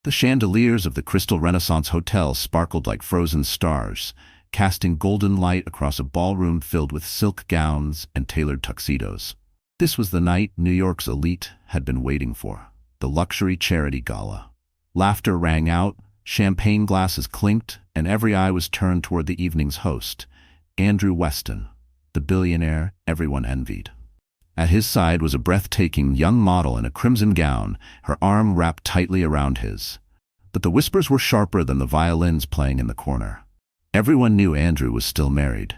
The chandeliers of the Crystal Renaissance Hotel sparkled like frozen stars, casting golden light across a ballroom filled with silk gowns and tailored tuxedos. This was the night New York's elite had been waiting for, the Luxury Charity Gala. Laughter rang out, champagne glasses clinked, and every eye was turned toward the evening's host, Andrew Weston, the billionaire everyone envied. At his side was a breathtaking young model in a crimson gown, her arm wrapped tightly around his. But the whispers were sharper than the violins playing in the corner. Everyone knew Andrew was still married.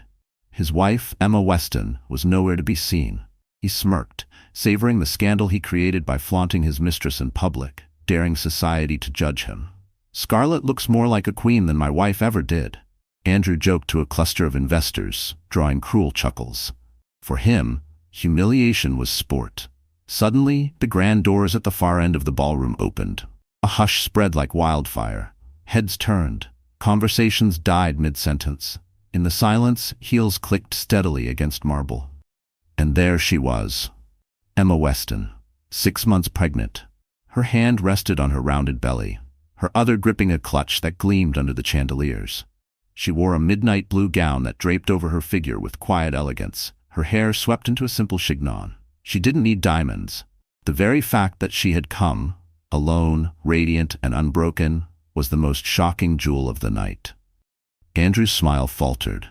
His wife, Emma Weston, was nowhere to be seen. He smirked, savoring the scandal he created by flaunting his mistress in public, daring society to judge him. "Scarlett looks more like a queen than my wife ever did," Andrew joked to a cluster of investors, drawing cruel chuckles. For him, humiliation was sport. Suddenly, the grand doors at the far end of the ballroom opened. A hush spread like wildfire. Heads turned. Conversations died mid-sentence. In the silence, heels clicked steadily against marble. And there she was, Emma Weston, 6 months pregnant. Her hand rested on her rounded belly, her other gripping a clutch that gleamed under the chandeliers. She wore a midnight blue gown that draped over her figure with quiet elegance, her hair swept into a simple chignon. She didn't need diamonds. The very fact that she had come, alone, radiant and unbroken, was the most shocking jewel of the night. Andrew's smile faltered.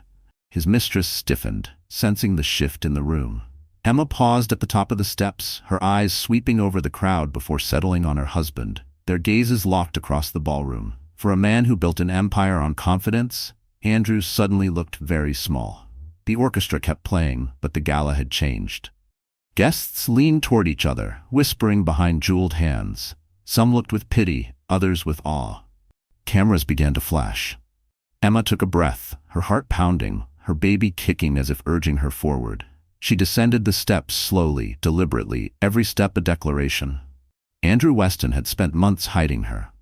His mistress stiffened, sensing the shift in the room. Emma paused at the top of the steps, her eyes sweeping over the crowd before settling on her husband, their gazes locked across the ballroom. For a man who built an empire on confidence, Andrew suddenly looked very small. The orchestra kept playing, but the gala had changed. Guests leaned toward each other, whispering behind jeweled hands. Some looked with pity, others with awe. Cameras began to flash. Emma took a breath, her heart pounding, her baby kicking as if urging her forward. She descended the steps slowly, deliberately, every step a declaration. Andrew Weston had spent months hiding her.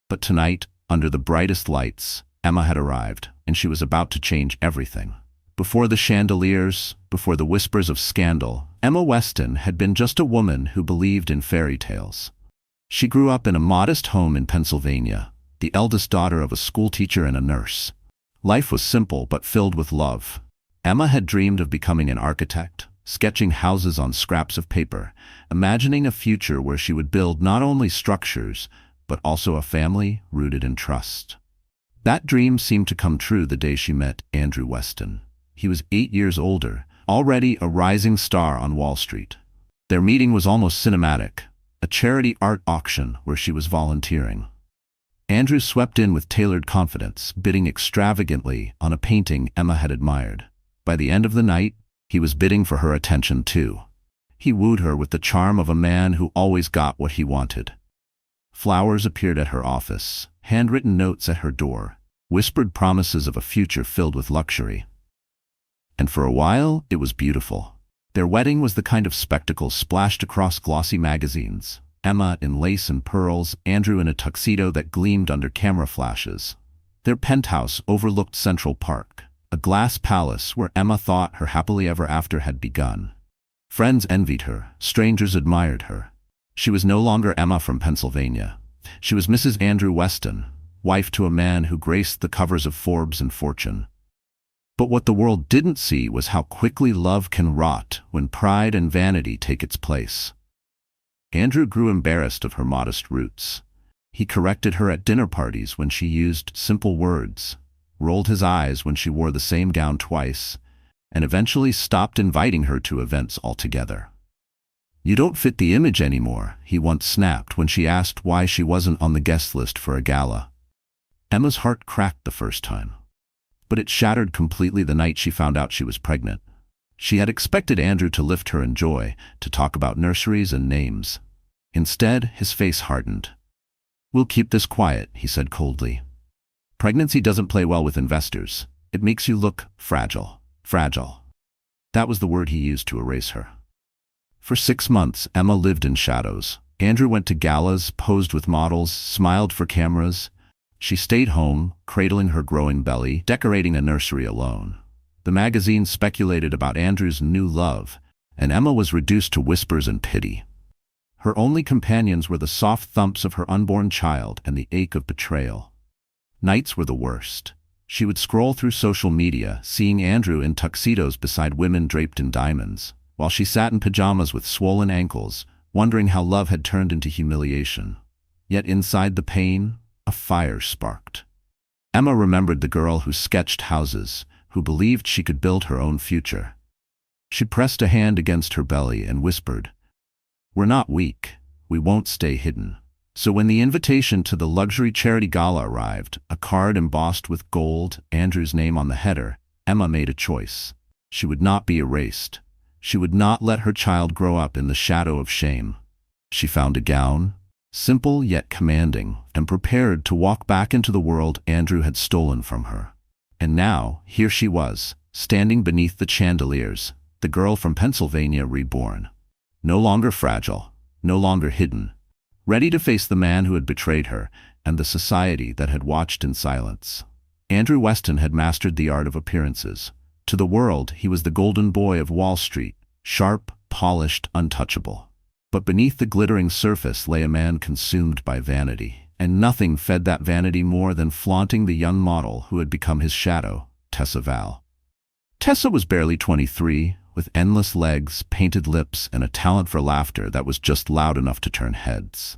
But tonight, under the brightest lights, Emma had arrived, and she was about to change everything. Before the chandeliers, before the whispers of scandal, Emma Weston had been just a woman who believed in fairy tales. She grew up in a modest home in Pennsylvania, the eldest daughter of a schoolteacher and a nurse. Life was simple but filled with love. Emma had dreamed of becoming an architect, sketching houses on scraps of paper, imagining a future where she would build not only structures, but also a family rooted in trust. That dream seemed to come true the day she met Andrew Weston. He was 8 years older, already a rising star on Wall Street. Their meeting was almost cinematic, a charity art auction where she was volunteering. Andrew swept in with tailored confidence, bidding extravagantly on a painting Emma had admired. By the end of the night, he was bidding for her attention too. He wooed her with the charm of a man who always got what he wanted. Flowers appeared at her office, handwritten notes at her door, whispered promises of a future filled with luxury. And for a while, it was beautiful. Their wedding was the kind of spectacle splashed across glossy magazines. Emma in lace and pearls, Andrew in a tuxedo that gleamed under camera flashes. Their penthouse overlooked Central Park, a glass palace where Emma thought her happily ever after had begun. Friends envied her, strangers admired her. She was no longer Emma from Pennsylvania. She was Mrs. Andrew Weston, wife to a man who graced the covers of Forbes and Fortune. But what the world didn't see was how quickly love can rot when pride and vanity take its place. Andrew grew embarrassed of her modest roots. He corrected her at dinner parties when she used simple words, rolled his eyes when she wore the same gown twice, and eventually stopped inviting her to events altogether. "You don't fit the image anymore," he once snapped when she asked why she wasn't on the guest list for a gala. Emma's heart cracked the first time, but it shattered completely the night she found out she was pregnant. She had expected Andrew to lift her in joy, to talk about nurseries and names. Instead, his face hardened. "We'll keep this quiet," he said coldly. "Pregnancy doesn't play well with investors. It makes you look fragile. Fragile." That was the word he used to erase her. For 6 months, Emma lived in shadows. Andrew went to galas, posed with models, smiled for cameras. She stayed home, cradling her growing belly, decorating a nursery alone. The magazines speculated about Andrew's new love, and Emma was reduced to whispers and pity. Her only companions were the soft thumps of her unborn child and the ache of betrayal. Nights were the worst. She would scroll through social media, seeing Andrew in tuxedos beside women draped in diamonds, while she sat in pajamas with swollen ankles, wondering how love had turned into humiliation. Yet inside the pain, a fire sparked. Emma remembered the girl who sketched houses, who believed she could build her own future. She pressed a hand against her belly and whispered, "We're not weak. We won't stay hidden." So when the invitation to the Luxury Charity Gala arrived, a card embossed with gold, Andrew's name on the header, Emma made a choice. She would not be erased. She would not let her child grow up in the shadow of shame. She found a gown, simple yet commanding, and prepared to walk back into the world Andrew had stolen from her. And now, here she was, standing beneath the chandeliers, the girl from Pennsylvania reborn. No longer fragile, no longer hidden, ready to face the man who had betrayed her and the society that had watched in silence. Andrew Weston had mastered the art of appearances. To the world, he was the golden boy of Wall Street, sharp, polished, untouchable. But beneath the glittering surface lay a man consumed by vanity, and nothing fed that vanity more than flaunting the young model who had become his shadow, Tessa Val. Tessa was barely 23, with endless legs, painted lips, and a talent for laughter that was just loud enough to turn heads.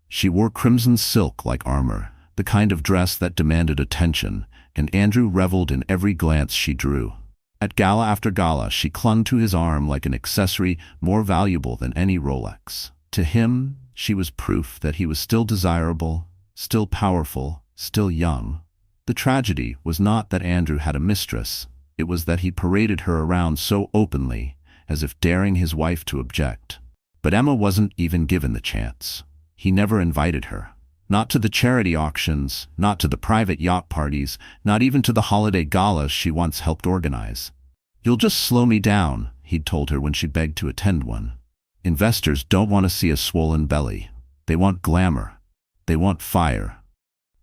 She wore crimson silk like armor, the kind of dress that demanded attention, and Andrew reveled in every glance she drew. At gala after gala, she clung to his arm like an accessory more valuable than any Rolex. To him, she was proof that he was still desirable, still powerful, still young. The tragedy was not that Andrew had a mistress. It was that he paraded her around so openly, as if daring his wife to object. But Emma wasn't even given the chance. He never invited her. Not to the charity auctions, not to the private yacht parties, not even to the holiday galas she once helped organize. "You'll just slow me down," he'd told her when she begged to attend one. "Investors don't want to see a swollen belly. They want glamour. They want fire."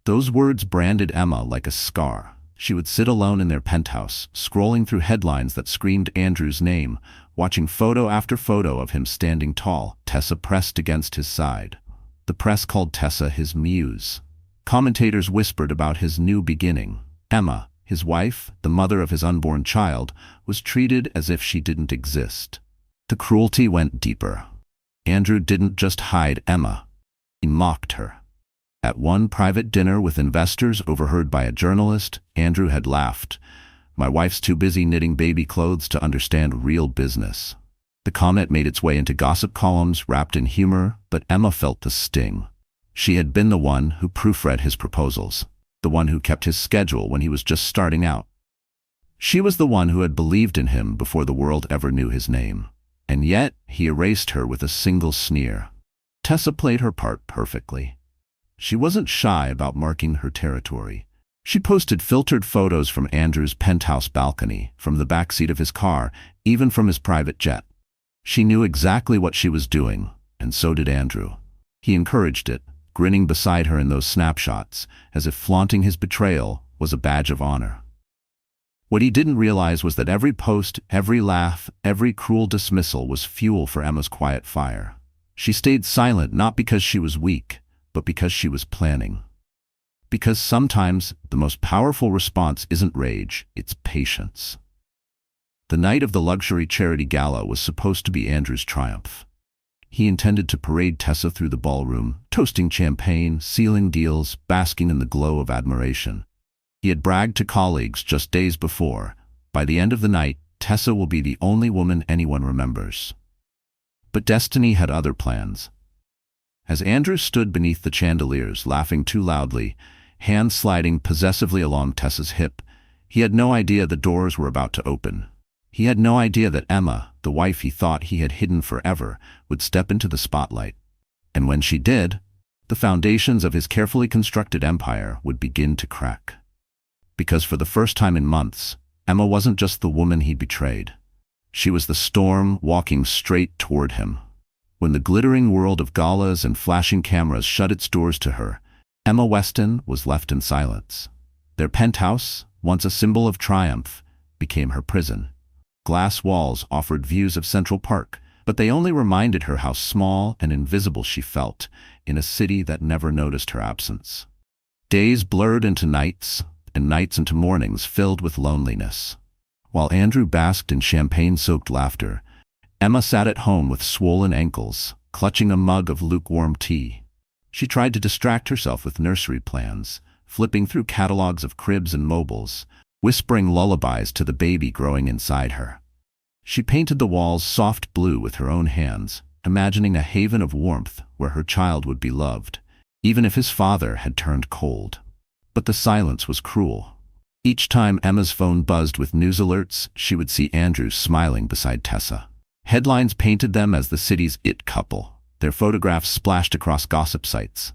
Those words branded Emma like a scar. She would sit alone in their penthouse, scrolling through headlines that screamed Andrew's name, watching photo after photo of him standing tall, Tessa pressed against his side. The press called Tessa his muse. Commentators whispered about his new beginning. Emma, his wife, the mother of his unborn child, was treated as if she didn't exist. The cruelty went deeper. Andrew didn't just hide Emma. He mocked her. At one private dinner with investors overheard by a journalist, Andrew had laughed. "My wife's too busy knitting baby clothes to understand real business." The comment made its way into gossip columns wrapped in humor, but Emma felt the sting. She had been the one who proofread his proposals, the one who kept his schedule when he was just starting out. She was the one who had believed in him before the world ever knew his name. And yet, he erased her with a single sneer. Tessa played her part perfectly. She wasn't shy about marking her territory. She posted filtered photos from Andrew's penthouse balcony, from the backseat of his car, even from his private jet. She knew exactly what she was doing, and so did Andrew. He encouraged it, grinning beside her in those snapshots, as if flaunting his betrayal was a badge of honor. What he didn't realize was that every post, every laugh, every cruel dismissal was fuel for Emma's quiet fire. She stayed silent not because she was weak, but because she was planning. Because sometimes the most powerful response isn't rage, it's patience. The night of the Luxury Charity Gala was supposed to be Andrew's triumph. He intended to parade Tessa through the ballroom, toasting champagne, sealing deals, basking in the glow of admiration. He had bragged to colleagues just days before, "By the end of the night, Tessa will be the only woman anyone remembers." But destiny had other plans. As Andrew stood beneath the chandeliers, laughing too loudly, hands sliding possessively along Tessa's hip, he had no idea the doors were about to open. He had no idea that Emma, the wife he thought he had hidden forever, would step into the spotlight. And when she did, the foundations of his carefully constructed empire would begin to crack. Because for the first time in months, Emma wasn't just the woman he betrayed. She was the storm walking straight toward him. When the glittering world of galas and flashing cameras shut its doors to her, Emma Weston was left in silence. Their penthouse, once a symbol of triumph, became her prison. Glass walls offered views of Central Park, but they only reminded her how small and invisible she felt in a city that never noticed her absence. Days blurred into nights, and nights into mornings filled with loneliness. While Andrew basked in champagne-soaked laughter, Emma sat at home with swollen ankles, clutching a mug of lukewarm tea. She tried to distract herself with nursery plans, flipping through catalogs of cribs and mobiles, whispering lullabies to the baby growing inside her. She painted the walls soft blue with her own hands, imagining a haven of warmth where her child would be loved, even if his father had turned cold. But the silence was cruel. Each time Emma's phone buzzed with news alerts, she would see Andrew smiling beside Tessa. Headlines painted them as the city's it couple, their photographs splashed across gossip sites.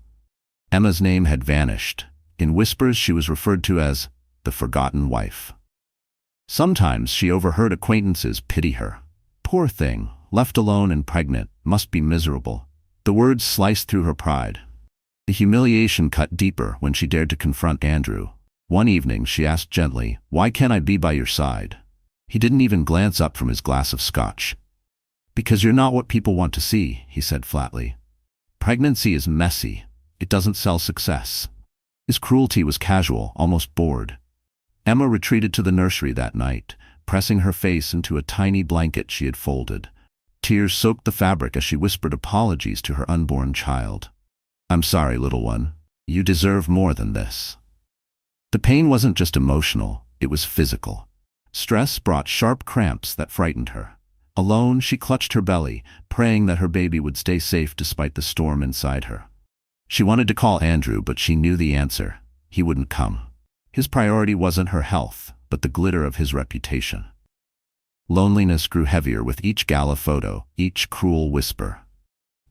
Emma's name had vanished. In whispers, she was referred to as the forgotten wife. Sometimes she overheard acquaintances pity her. Poor thing, left alone and pregnant, must be miserable. The words sliced through her pride. The humiliation cut deeper when she dared to confront Andrew. One evening she asked gently, "Why can't I be by your side?" He didn't even glance up from his glass of scotch. "Because you're not what people want to see," he said flatly. "Pregnancy is messy. It doesn't sell success." His cruelty was casual, almost bored. Emma retreated to the nursery that night, pressing her face into a tiny blanket she had folded. Tears soaked the fabric as she whispered apologies to her unborn child. "I'm sorry, little one. You deserve more than this." The pain wasn't just emotional, it was physical. Stress brought sharp cramps that frightened her. Alone, she clutched her belly, praying that her baby would stay safe despite the storm inside her. She wanted to call Andrew, but she knew the answer. He wouldn't come. His priority wasn't her health, but the glitter of his reputation. Loneliness grew heavier with each gala photo, each cruel whisper.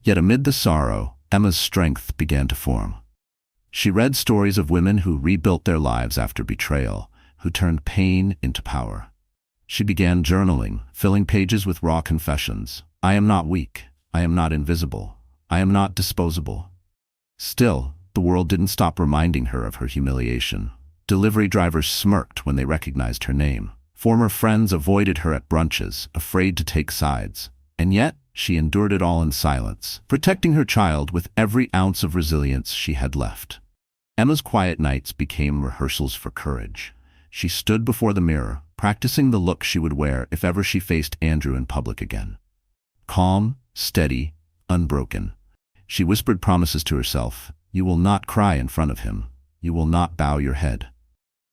Yet amid the sorrow, Emma's strength began to form. She read stories of women who rebuilt their lives after betrayal, who turned pain into power. She began journaling, filling pages with raw confessions. "I am not weak. I am not invisible. I am not disposable." Still, the world didn't stop reminding her of her humiliation. Delivery drivers smirked when they recognized her name. Former friends avoided her at brunches, afraid to take sides. And yet, she endured it all in silence, protecting her child with every ounce of resilience she had left. Emma's quiet nights became rehearsals for courage. She stood before the mirror, practicing the look she would wear if ever she faced Andrew in public again. Calm, steady, unbroken. She whispered promises to herself. "You will not cry in front of him. You will not bow your head."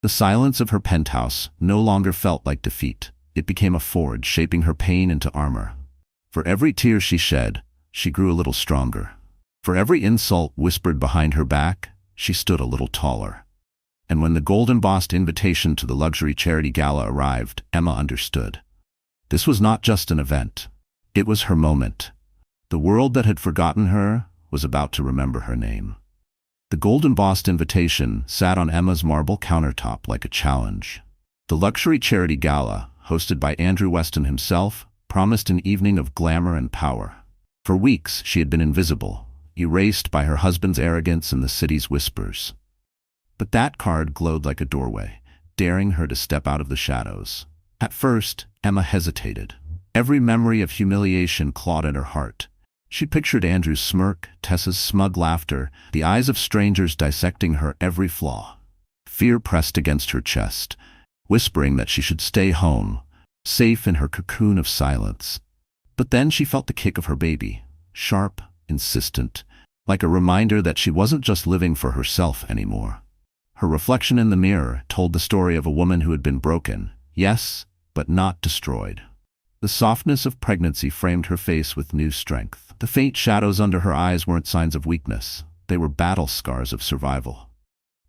The silence of her penthouse no longer felt like defeat. It became a forge, shaping her pain into armor. For every tear she shed, she grew a little stronger. For every insult whispered behind her back, she stood a little taller. And when the gold-embossed invitation to the Luxury Charity Gala arrived, Emma understood. This was not just an event. It was her moment. The world that had forgotten her was about to remember her name. The gold-embossed invitation sat on Emma's marble countertop like a challenge. The Luxury Charity Gala, hosted by Andrew Weston himself, promised an evening of glamour and power. For weeks, she had been invisible, erased by her husband's arrogance and the city's whispers. But that card glowed like a doorway, daring her to step out of the shadows. At first, Emma hesitated. Every memory of humiliation clawed at her heart. She pictured Andrew's smirk, Tessa's smug laughter, the eyes of strangers dissecting her every flaw. Fear pressed against her chest, whispering that she should stay home, safe in her cocoon of silence. But then she felt the kick of her baby, sharp, insistent, like a reminder that she wasn't just living for herself anymore. Her reflection in the mirror told the story of a woman who had been broken, yes, but not destroyed. The softness of pregnancy framed her face with new strength. The faint shadows under her eyes weren't signs of weakness. They were battle scars of survival.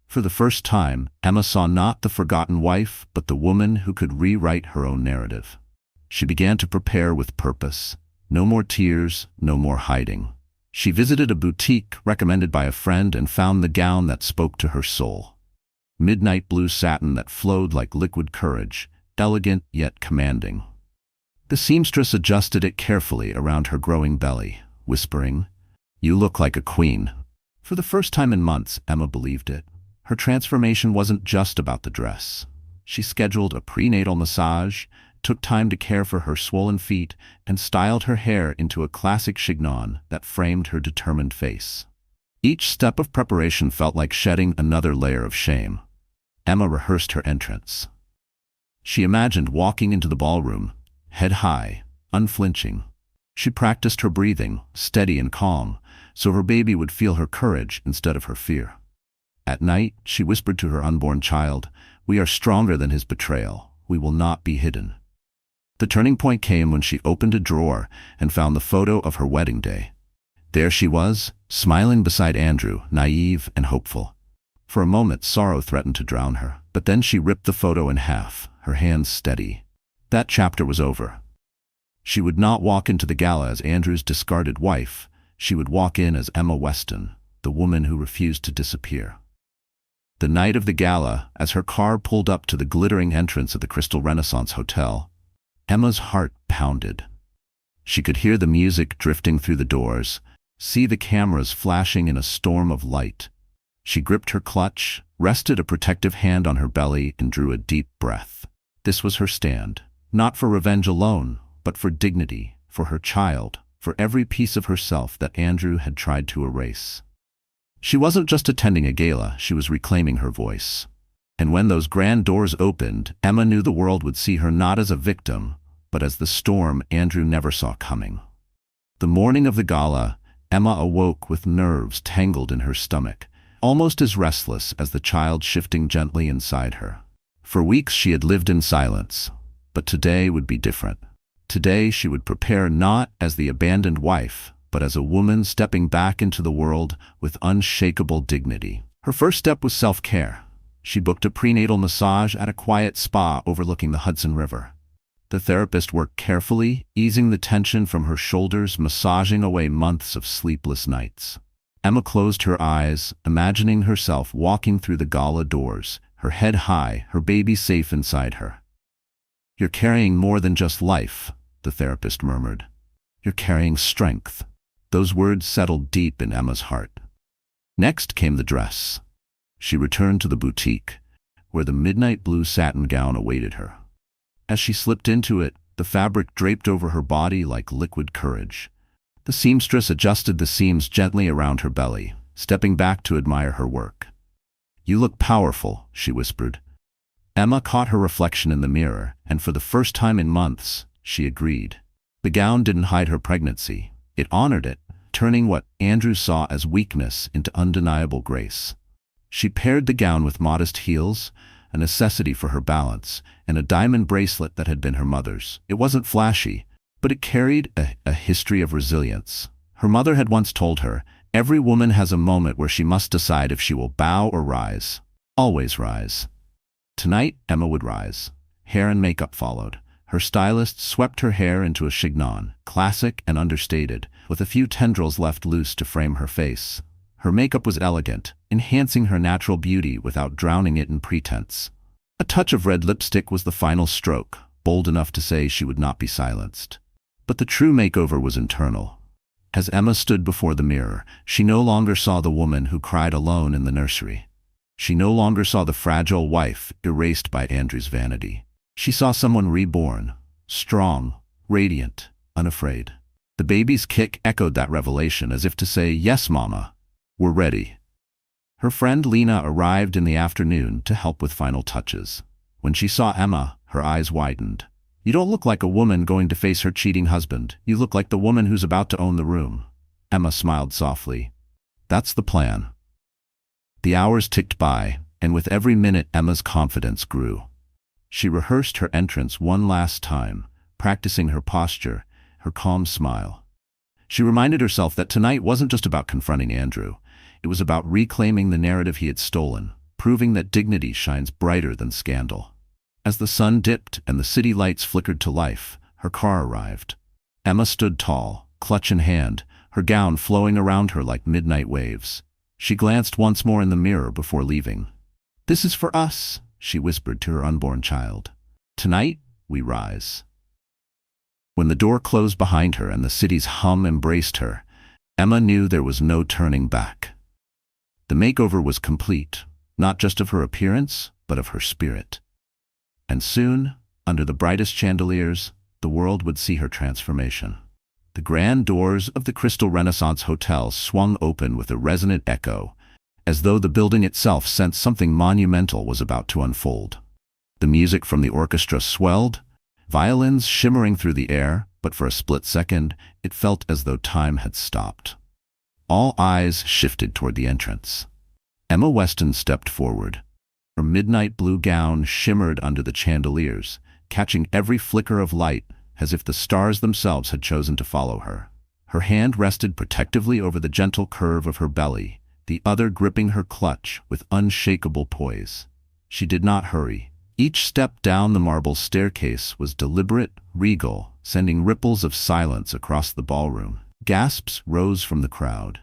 For the first time, Emma saw not the forgotten wife, but the woman who could rewrite her own narrative. She began to prepare with purpose. No more tears, no more hiding. She visited a boutique recommended by a friend and found the gown that spoke to her soul. Midnight blue satin that flowed like liquid courage, elegant yet commanding. The seamstress adjusted it carefully around her growing belly, whispering, "You look like a queen." For the first time in months, Emma believed it. Her transformation wasn't just about the dress. She scheduled a prenatal massage, took time to care for her swollen feet, and styled her hair into a classic chignon that framed her determined face. Each step of preparation felt like shedding another layer of shame. Emma rehearsed her entrance. She imagined walking into the ballroom, head high, unflinching. She practiced her breathing, steady and calm, so her baby would feel her courage instead of her fear. At night, she whispered to her unborn child, "We are stronger than his betrayal. We will not be hidden." The turning point came when she opened a drawer and found the photo of her wedding day. There she was, smiling beside Andrew, naive and hopeful. For a moment, sorrow threatened to drown her, but then she ripped the photo in half, her hands steady. That chapter was over. She would not walk into the gala as Andrew's discarded wife. She would walk in as Emma Weston, the woman who refused to disappear. The night of the gala, as her car pulled up to the glittering entrance of the Crystal Renaissance Hotel, Emma's heart pounded. She could hear the music drifting through the doors, see the cameras flashing in a storm of light. She gripped her clutch, rested a protective hand on her belly, and drew a deep breath. This was her stand, not for revenge alone, but for dignity, for her child, for every piece of herself that Andrew had tried to erase. She wasn't just attending a gala, she was reclaiming her voice. And when those grand doors opened, Emma knew the world would see her not as a victim, but as the storm Andrew never saw coming. The morning of the gala, Emma awoke with nerves tangled in her stomach, almost as restless as the child shifting gently inside her. For weeks she had lived in silence, but today would be different. Today she would prepare not as the abandoned wife, but as a woman stepping back into the world with unshakable dignity. Her first step was self-care. She booked a prenatal massage at a quiet spa overlooking the Hudson River. The therapist worked carefully, easing the tension from her shoulders, massaging away months of sleepless nights. Emma closed her eyes, imagining herself walking through the gala doors, her head high, her baby safe inside her. "You're carrying more than just life," the therapist murmured. "You're carrying strength." Those words settled deep in Emma's heart. Next came the dress. She returned to the boutique, where the midnight blue satin gown awaited her. As she slipped into it, the fabric draped over her body like liquid courage. The seamstress adjusted the seams gently around her belly, stepping back to admire her work. "You look powerful," she whispered. Emma caught her reflection in the mirror, and for the first time in months, she agreed. The gown didn't hide her pregnancy. It honored it, turning what Andrew saw as weakness into undeniable grace. She paired the gown with modest heels, a necessity for her balance, and a diamond bracelet that had been her mother's. It wasn't flashy, but it carried a history of resilience. Her mother had once told her, "Every woman has a moment where she must decide if she will bow or rise. Always rise." Tonight, Emma would rise. Hair and makeup followed. Her stylist swept her hair into a chignon, classic and understated, with a few tendrils left loose to frame her face. Her makeup was elegant, enhancing her natural beauty without drowning it in pretense. A touch of red lipstick was the final stroke, bold enough to say she would not be silenced. But the true makeover was internal. As Emma stood before the mirror, she no longer saw the woman who cried alone in the nursery. She no longer saw the fragile wife erased by Andrew's vanity. She saw someone reborn, strong, radiant, unafraid. The baby's kick echoed that revelation as if to say, "Yes, Mama, we're ready." Her friend Lena arrived in the afternoon to help with final touches. When she saw Emma, her eyes widened. "You don't look like a woman going to face her cheating husband. You look like the woman who's about to own the room." Emma smiled softly. "That's the plan." The hours ticked by, and with every minute Emma's confidence grew. She rehearsed her entrance one last time, practicing her posture, her calm smile. She reminded herself that tonight wasn't just about confronting Andrew. It was about reclaiming the narrative he had stolen, proving that dignity shines brighter than scandal. As the sun dipped and the city lights flickered to life, her car arrived. Emma stood tall, clutch in hand, her gown flowing around her like midnight waves. She glanced once more in the mirror before leaving. "This is for us," she whispered to her unborn child. "Tonight, we rise." When the door closed behind her and the city's hum embraced her, Emma knew there was no turning back. The makeover was complete, not just of her appearance, but of her spirit. And soon, Under the brightest chandeliers, the world would see her transformation. The grand doors of the Crystal Renaissance Hotel swung open with a resonant echo, as though the building itself sensed something monumental was about to unfold. The music from the orchestra swelled, violins shimmering through the air, but for a split second, it felt as though time had stopped. All eyes shifted toward the entrance. Emma Weston stepped forward. Her midnight blue gown shimmered under the chandeliers, catching every flicker of light, as if the stars themselves had chosen to follow her. Her hand rested protectively over the gentle curve of her belly, the other gripping her clutch with unshakable poise. She did not hurry. Each step down the marble staircase was deliberate, regal, sending ripples of silence across the ballroom. Gasps rose from the crowd.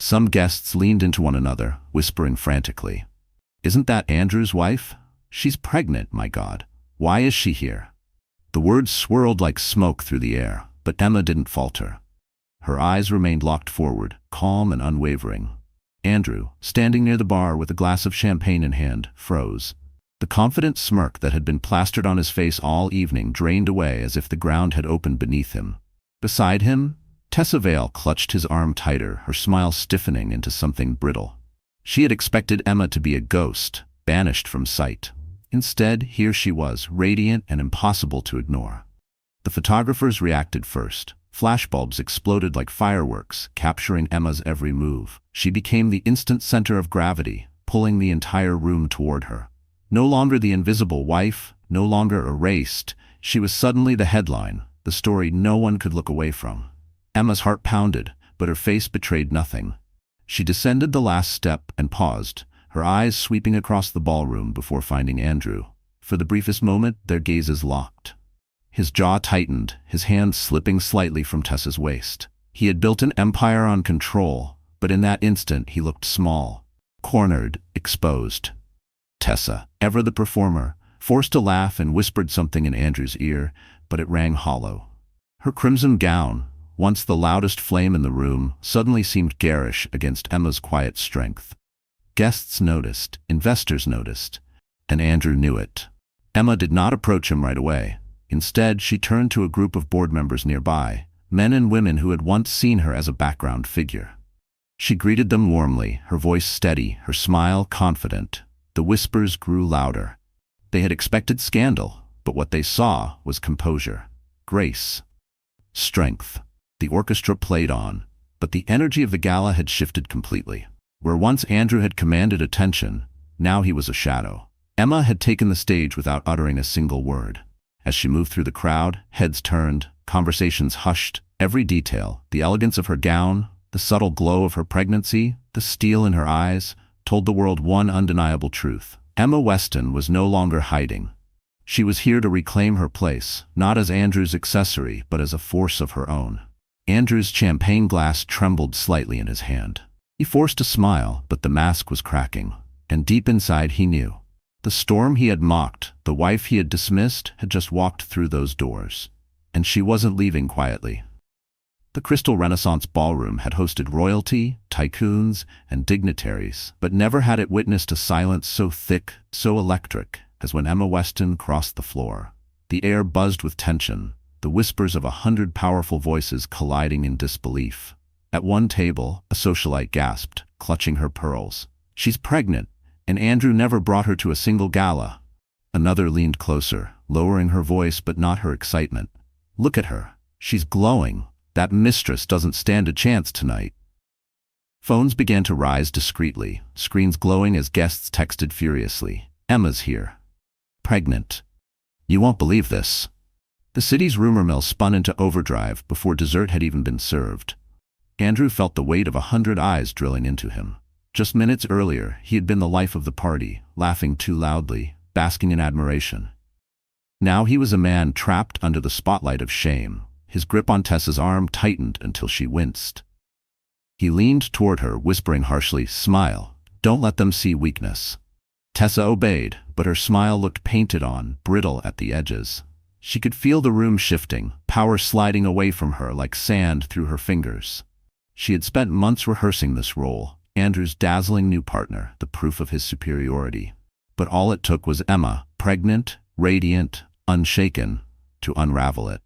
Some guests leaned into one another, whispering frantically, "Isn't that Andrew's wife? She's pregnant, my God. Why is she here?" The words swirled like smoke through the air, but Emma didn't falter. Her eyes remained locked forward, calm and unwavering. Andrew, standing near the bar with a glass of champagne in hand, froze. The confident smirk that had been plastered on his face all evening drained away as if the ground had opened beneath him. Beside him, Tessa Vale clutched his arm tighter, her smile stiffening into something brittle. She had expected Emma to be a ghost, banished from sight. Instead, here she was, radiant and impossible to ignore. The photographers reacted first. Flashbulbs exploded like fireworks, capturing Emma's every move. She became the instant center of gravity, pulling the entire room toward her. No longer the invisible wife, no longer erased, she was suddenly the headline, the story no one could look away from. Emma's heart pounded, but her face betrayed nothing. She descended the last step and paused, her eyes sweeping across the ballroom before finding Andrew. For the briefest moment, their gazes locked. His jaw tightened, his hand slipping slightly from Tessa's waist. He had built an empire on control, but in that instant he looked small, cornered, exposed. Tessa, ever the performer, forced a laugh and whispered something in Andrew's ear, but it rang hollow. Her crimson gown, once the loudest flame in the room, suddenly seemed garish against Emma's quiet strength. Guests noticed, investors noticed, and Andrew knew it. Emma did not approach him right away. Instead, she turned to a group of board members nearby, men and women who had once seen her as a background figure. She greeted them warmly, her voice steady, her smile confident. The whispers grew louder. They had expected scandal, but what they saw was composure, grace, strength. The orchestra played on, but the energy of the gala had shifted completely. Where once Andrew had commanded attention, now he was a shadow. Emma had taken the stage without uttering a single word. As she moved through the crowd, heads turned, conversations hushed, every detail, the elegance of her gown, the subtle glow of her pregnancy, the steel in her eyes, told the world one undeniable truth. Emma Weston was no longer hiding. She was here to reclaim her place, not as Andrew's accessory, but as a force of her own. Andrew's champagne glass trembled slightly in his hand. He forced a smile, but the mask was cracking, and deep inside he knew. The storm he had mocked, the wife he had dismissed, had just walked through those doors. And she wasn't leaving quietly. The Crystal Renaissance Ballroom had hosted royalty, tycoons, and dignitaries, but never had it witnessed a silence so thick, so electric, as when Emma Weston crossed the floor. The air buzzed with tension, the whispers of 100 powerful voices colliding in disbelief. At one table, a socialite gasped, clutching her pearls. "She's pregnant, and Andrew never brought her to a single gala." Another leaned closer, lowering her voice but not her excitement. "Look at her. She's glowing. That mistress doesn't stand a chance tonight." Phones began to rise discreetly, screens glowing as guests texted furiously. "Emma's here. Pregnant. You won't believe this." The city's rumor mill spun into overdrive before dessert had even been served. Andrew felt the weight of 100 eyes drilling into him. Just minutes earlier, he had been the life of the party, laughing too loudly, basking in admiration. Now he was a man trapped under the spotlight of shame. His grip on Tessa's arm tightened until she winced. He leaned toward her, whispering harshly, "Smile. Don't let them see weakness." Tessa obeyed, but her smile looked painted on, brittle at the edges. She could feel the room shifting, power sliding away from her like sand through her fingers. She had spent months rehearsing this role, Andrew's dazzling new partner, the proof of his superiority. But all it took was Emma, pregnant, radiant, unshaken, to unravel it.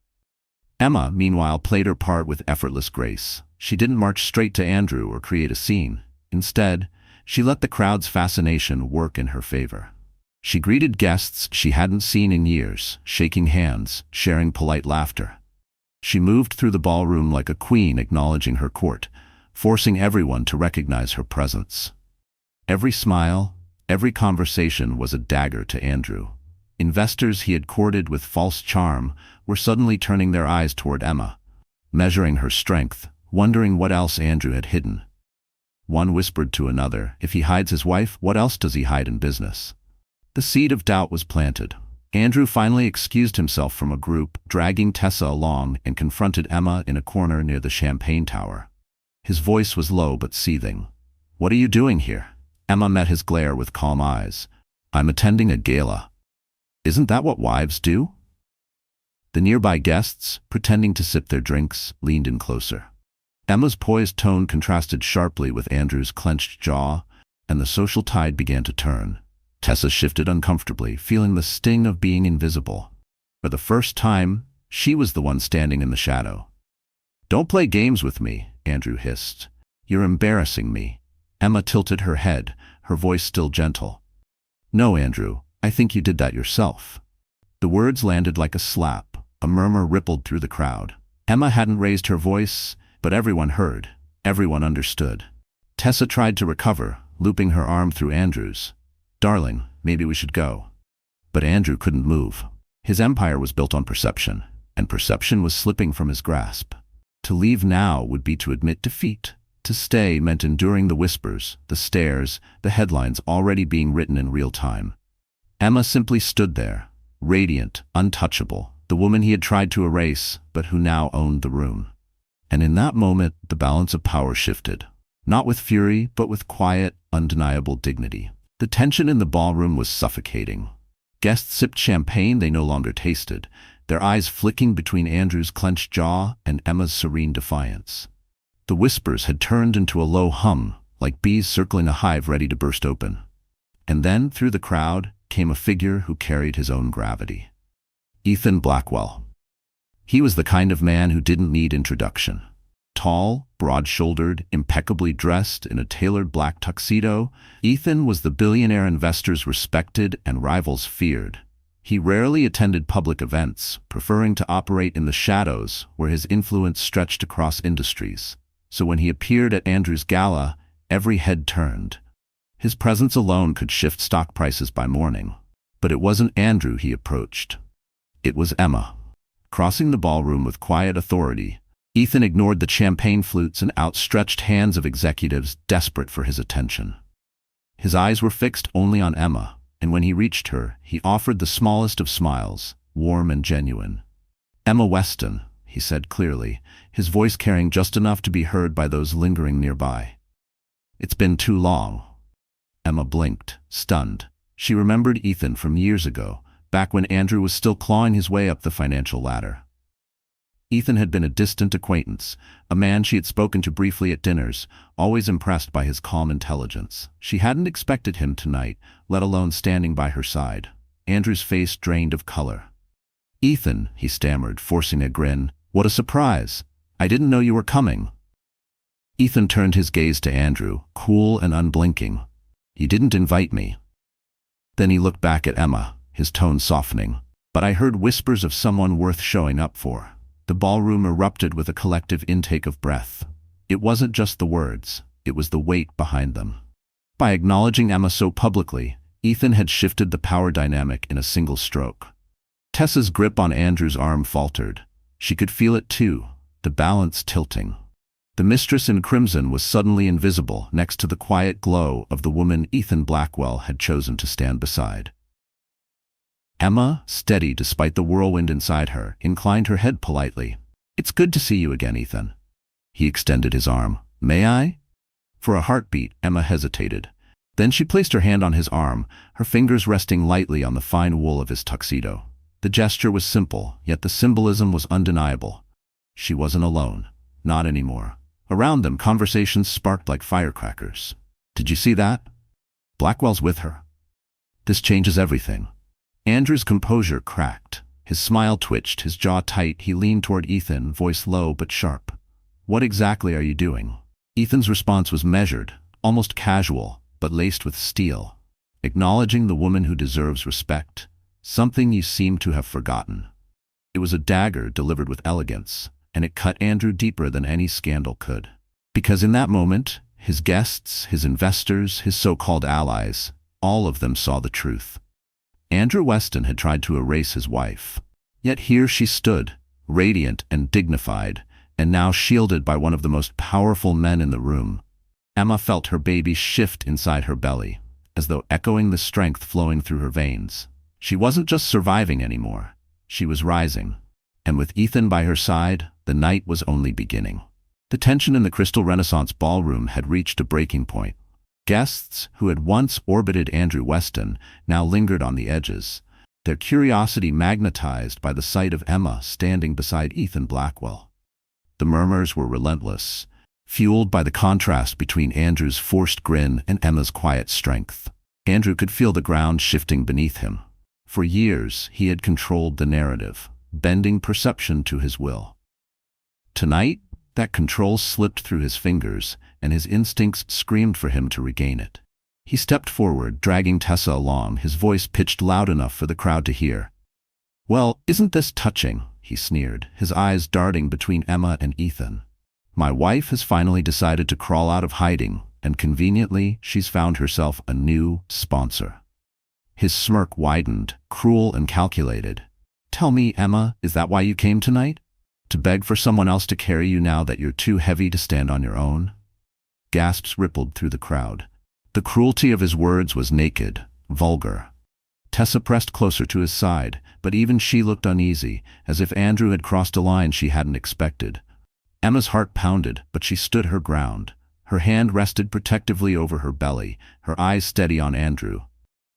Emma, meanwhile, played her part with effortless grace. She didn't march straight to Andrew or create a scene. Instead, she let the crowd's fascination work in her favor. She greeted guests she hadn't seen in years, shaking hands, sharing polite laughter. She moved through the ballroom like a queen acknowledging her court, forcing everyone to recognize her presence. Every smile, every conversation was a dagger to Andrew. Investors he had courted with false charm were suddenly turning their eyes toward Emma, measuring her strength, wondering what else Andrew had hidden. One whispered to another, "If he hides his wife, what else does he hide in business?" The seed of doubt was planted. Andrew finally excused himself from a group, dragging Tessa along, and confronted Emma in a corner near the champagne tower. His voice was low but seething. "What are you doing here?" Emma met his glare with calm eyes. "I'm attending a gala." "Isn't that what wives do?" The nearby guests, pretending to sip their drinks, leaned in closer. Emma's poised tone contrasted sharply with Andrew's clenched jaw, and the social tide began to turn. Tessa shifted uncomfortably, feeling the sting of being invisible. For the first time, she was the one standing in the shadow. "Don't play games with me," Andrew hissed. "You're embarrassing me." Emma tilted her head, her voice still gentle. "No, Andrew, I think you did that yourself." The words landed like a slap. A murmur rippled through the crowd. Emma hadn't raised her voice, but everyone heard. Everyone understood. Tessa tried to recover, looping her arm through Andrew's. "Darling, maybe we should go." But Andrew couldn't move. His empire was built on perception, and perception was slipping from his grasp. To leave now would be to admit defeat. To stay meant enduring the whispers, the stares, the headlines already being written in real time. Emma simply stood there, radiant, untouchable, the woman he had tried to erase, but who now owned the room. And in that moment, the balance of power shifted. Not with fury, but with quiet, undeniable dignity. The tension in the ballroom was suffocating. Guests sipped champagne they no longer tasted, their eyes flicking between Andrew's clenched jaw and Emma's serene defiance. The whispers had turned into a low hum, like bees circling a hive ready to burst open. And then, through the crowd, came a figure who carried his own gravity. Ethan Blackwell. He was the kind of man who didn't need introduction. Tall, broad-shouldered, impeccably dressed in a tailored black tuxedo, Ethan was the billionaire investors respected and rivals feared. He rarely attended public events, preferring to operate in the shadows where his influence stretched across industries. So when he appeared at Andrew's gala, every head turned. His presence alone could shift stock prices by morning. But it wasn't Andrew he approached. It was Emma. Crossing the ballroom with quiet authority, Ethan ignored the champagne flutes and outstretched hands of executives desperate for his attention. His eyes were fixed only on Emma, and when he reached her, he offered the smallest of smiles, warm and genuine. "Emma Weston," he said clearly, his voice carrying just enough to be heard by those lingering nearby. "It's been too long." Emma blinked, stunned. She remembered Ethan from years ago, back when Andrew was still clawing his way up the financial ladder. Ethan had been a distant acquaintance, a man she had spoken to briefly at dinners, always impressed by his calm intelligence. She hadn't expected him tonight, let alone standing by her side. Andrew's face drained of color. "Ethan," he stammered, forcing a grin, "what a surprise! I didn't know you were coming." Ethan turned his gaze to Andrew, cool and unblinking. "You didn't invite me." Then he looked back at Emma, his tone softening. "But I heard whispers of someone worth showing up for." The ballroom erupted with a collective intake of breath. It wasn't just the words, it was the weight behind them. By acknowledging Emma so publicly, Ethan had shifted the power dynamic in a single stroke. Tessa's grip on Andrew's arm faltered. She could feel it too, the balance tilting. The mistress in crimson was suddenly invisible next to the quiet glow of the woman Ethan Blackwell had chosen to stand beside. Emma, steady despite the whirlwind inside her, inclined her head politely. "It's good to see you again, Ethan." He extended his arm. "May I?" For a heartbeat, Emma hesitated. Then she placed her hand on his arm, her fingers resting lightly on the fine wool of his tuxedo. The gesture was simple, yet the symbolism was undeniable. She wasn't alone. Not anymore. Around them, conversations sparked like firecrackers. "Did you see that? Blackwell's with her. This changes everything." Andrew's composure cracked. His smile twitched, his jaw tight. He leaned toward Ethan, voice low but sharp. "What exactly are you doing?" Ethan's response was measured, almost casual, but laced with steel. "Acknowledging the woman who deserves respect, something you seem to have forgotten." It was a dagger delivered with elegance, and it cut Andrew deeper than any scandal could. Because in that moment, his guests, his investors, his so-called allies, all of them saw the truth. Andrew Weston had tried to erase his wife. Yet here she stood, radiant and dignified, and now shielded by one of the most powerful men in the room. Emma felt her baby shift inside her belly, as though echoing the strength flowing through her veins. She wasn't just surviving anymore. She was rising. And with Ethan by her side, the night was only beginning. The tension in the Crystal Renaissance ballroom had reached a breaking point. Guests who had once orbited Andrew Weston now lingered on the edges, their curiosity magnetized by the sight of Emma standing beside Ethan Blackwell. The murmurs were relentless, fueled by the contrast between Andrew's forced grin and Emma's quiet strength. Andrew could feel the ground shifting beneath him. For years, he had controlled the narrative, bending perception to his will. Tonight, that control slipped through his fingers, and his instincts screamed for him to regain it. He stepped forward, dragging Tessa along, his voice pitched loud enough for the crowd to hear. "Well, isn't this touching?" he sneered, his eyes darting between Emma and Ethan. "My wife has finally decided to crawl out of hiding, and conveniently, she's found herself a new sponsor." His smirk widened, cruel and calculated. "Tell me, Emma, is that why you came tonight? To beg for someone else to carry you now that you're too heavy to stand on your own?" Gasps rippled through the crowd. The cruelty of his words was naked, vulgar. Tessa pressed closer to his side, but even she looked uneasy, as if Andrew had crossed a line she hadn't expected. Emma's heart pounded, but she stood her ground. Her hand rested protectively over her belly, her eyes steady on Andrew.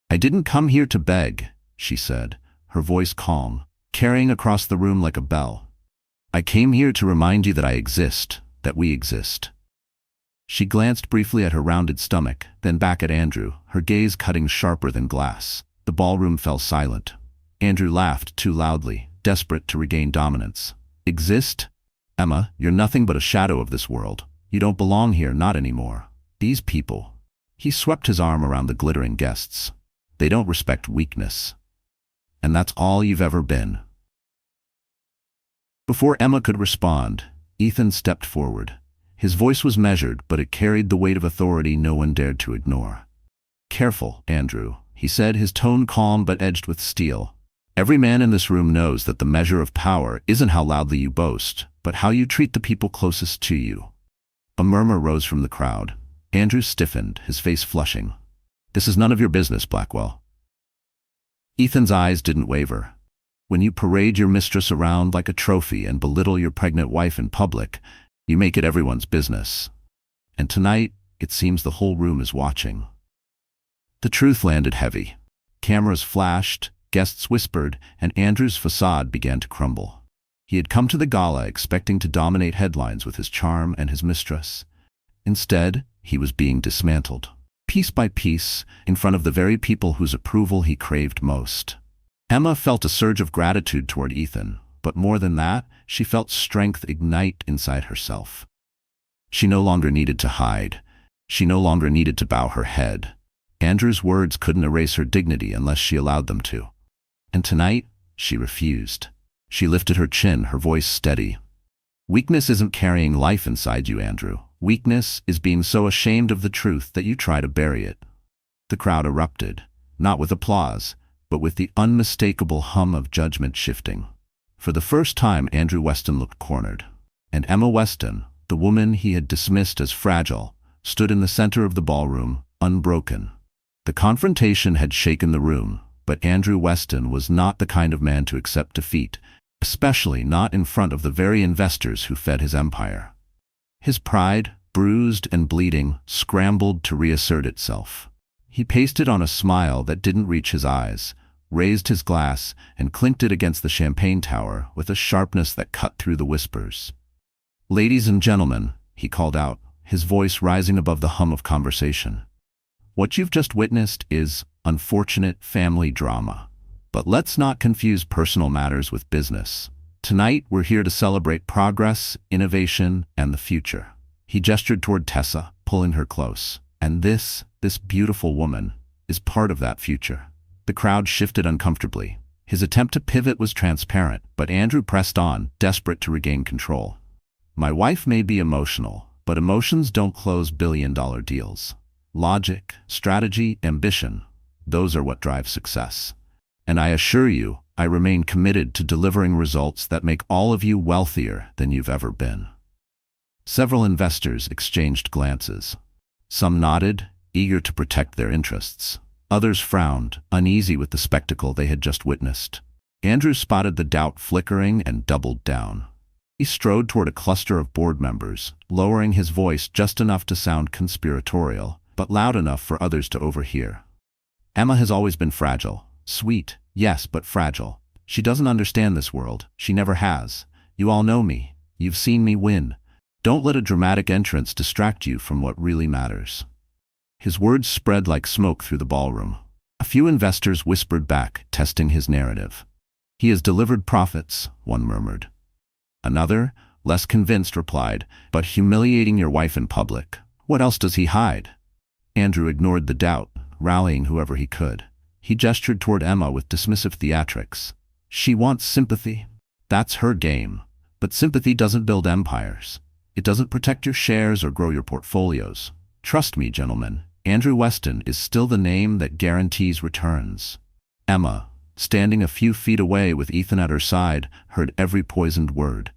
"I didn't come here to beg," she said, her voice calm, carrying across the room like a bell. "I came here to remind you that I exist, that we exist." She glanced briefly at her rounded stomach, then back at Andrew, her gaze cutting sharper than glass. The ballroom fell silent. Andrew laughed too loudly, desperate to regain dominance. "Exist? Emma, you're nothing but a shadow of this world. You don't belong here, not anymore. These people." He swept his arm around the glittering guests. "They don't respect weakness. And that's all you've ever been." Before Emma could respond, Ethan stepped forward. His voice was measured, but it carried the weight of authority no one dared to ignore. "Careful, Andrew," he said, his tone calm but edged with steel. "Every man in this room knows that the measure of power isn't how loudly you boast, but how you treat the people closest to you." A murmur rose from the crowd. Andrew stiffened, his face flushing. "This is none of your business, Blackwell." Ethan's eyes didn't waver. "When you parade your mistress around like a trophy and belittle your pregnant wife in public, you make it everyone's business. And tonight, it seems the whole room is watching." The truth landed heavy. Cameras flashed, guests whispered, and Andrew's facade began to crumble. He had come to the gala expecting to dominate headlines with his charm and his mistress. Instead, he was being dismantled, piece by piece, in front of the very people whose approval he craved most. Emma felt a surge of gratitude toward Ethan, but more than that, she felt strength ignite inside herself. She no longer needed to hide. She no longer needed to bow her head. Andrew's words couldn't erase her dignity unless she allowed them to. And tonight, she refused. She lifted her chin, her voice steady. "Weakness isn't carrying life inside you, Andrew. Weakness is being so ashamed of the truth that you try to bury it." The crowd erupted, not with applause, but with the unmistakable hum of judgment shifting. For the first time, Andrew Weston looked cornered. And Emma Weston, the woman he had dismissed as fragile, stood in the center of the ballroom, unbroken. The confrontation had shaken the room, but Andrew Weston was not the kind of man to accept defeat, especially not in front of the very investors who fed his empire. His pride, bruised and bleeding, scrambled to reassert itself. He pasted on a smile that didn't reach his eyes, raised his glass, and clinked it against the champagne tower with a sharpness that cut through the whispers. "Ladies and gentlemen," he called out, his voice rising above the hum of conversation. "What you've just witnessed is unfortunate family drama. But let's not confuse personal matters with business. Tonight, we're here to celebrate progress, innovation, and the future. He gestured toward Tessa, pulling her close. And this beautiful woman, is part of that future. The crowd shifted uncomfortably. His attempt to pivot was transparent, but Andrew pressed on, desperate to regain control. My wife may be emotional, but emotions don't close billion-dollar deals. Logic, strategy, ambition, those are what drive success. And I assure you, I remain committed to delivering results that make all of you wealthier than you've ever been. Several investors exchanged glances. Some nodded, eager to protect their interests. Others frowned, uneasy with the spectacle they had just witnessed. Andrew spotted the doubt flickering and doubled down. He strode toward a cluster of board members, lowering his voice just enough to sound conspiratorial, but loud enough for others to overhear. Emma has always been fragile. Sweet, yes, but fragile. She doesn't understand this world. She never has. You all know me. You've seen me win. Don't let a dramatic entrance distract you from what really matters. His words spread like smoke through the ballroom. A few investors whispered back, testing his narrative. He has delivered profits, one murmured. Another, less convinced, replied, but humiliating your wife in public. What else does he hide? Andrew ignored the doubt, rallying whoever he could. He gestured toward Emma with dismissive theatrics. She wants sympathy. That's her game. But sympathy doesn't build empires. It doesn't protect your shares or grow your portfolios. Trust me, gentlemen, Andrew Weston is still the name that guarantees returns. Emma, standing a few feet away with Ethan at her side, heard every poisoned word.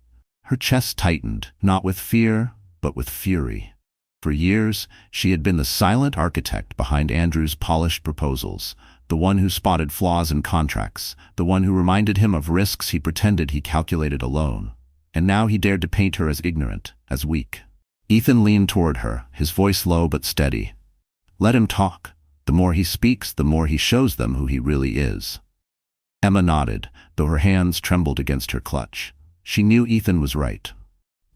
Her chest tightened, not with fear, but with fury. For years, she had been the silent architect behind Andrew's polished proposals, the one who spotted flaws in contracts, the one who reminded him of risks he pretended he calculated alone. And now he dared to paint her as ignorant, as weak. Ethan leaned toward her, his voice low but steady. Let him talk. The more he speaks, the more he shows them who he really is. Emma nodded, though her hands trembled against her clutch. She knew Ethan was right.